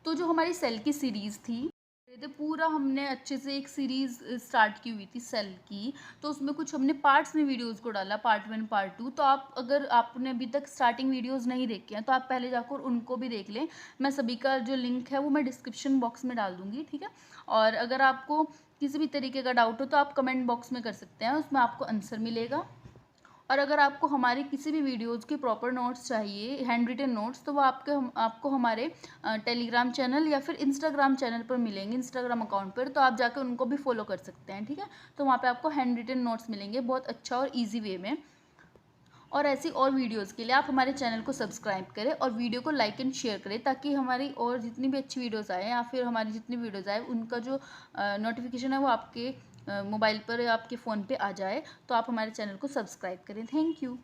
Speaker 1: तो जो हमारी सेल की सीरीज़ थी, तो पूरा हमने अच्छे से एक सीरीज़ स्टार्ट की हुई थी सेल की, तो उसमें कुछ हमने पार्ट्स में वीडियोस को डाला, पार्ट 1 पार्ट 2। तो आप अगर आपने अभी तक स्टार्टिंग वीडियोस नहीं देखे हैं तो आप पहले जाकर उनको भी देख लें। मैं सभी का जो लिंक है वो मैं डिस्क्रिप्शन बॉक्स में डाल दूँगी, ठीक है। और अगर आपको किसी भी तरीके का डाउट हो तो आप कमेंट बॉक्स में कर सकते हैं, उसमें आपको आंसर मिलेगा। और अगर आपको हमारी किसी भी वीडियोज़ के प्रॉपर नोट्स चाहिए, हैंड रिटन नोट्स, तो वो आपको हमारे टेलीग्राम चैनल या फिर इंस्टाग्राम चैनल पर मिलेंगे, इंस्टाग्राम अकाउंट पर। तो आप जाकर उनको भी फॉलो कर सकते हैं, ठीक है। तो वहाँ पे आपको हैंड रिटन नोट्स मिलेंगे बहुत अच्छा और ईजी वे में। और ऐसी और वीडियोज़ के लिए आप हमारे चैनल को सब्सक्राइब करें और वीडियो को लाइक एंड शेयर करें, ताकि हमारी और जितनी भी अच्छी वीडियोज़ आए या फिर हमारी जितनी वीडियोज़ आए उनका जो नोटिफिकेशन है वो आपके मोबाइल पर या आपके फ़ोन पे आ जाए। तो आप हमारे चैनल को सब्सक्राइब करें। Thank you.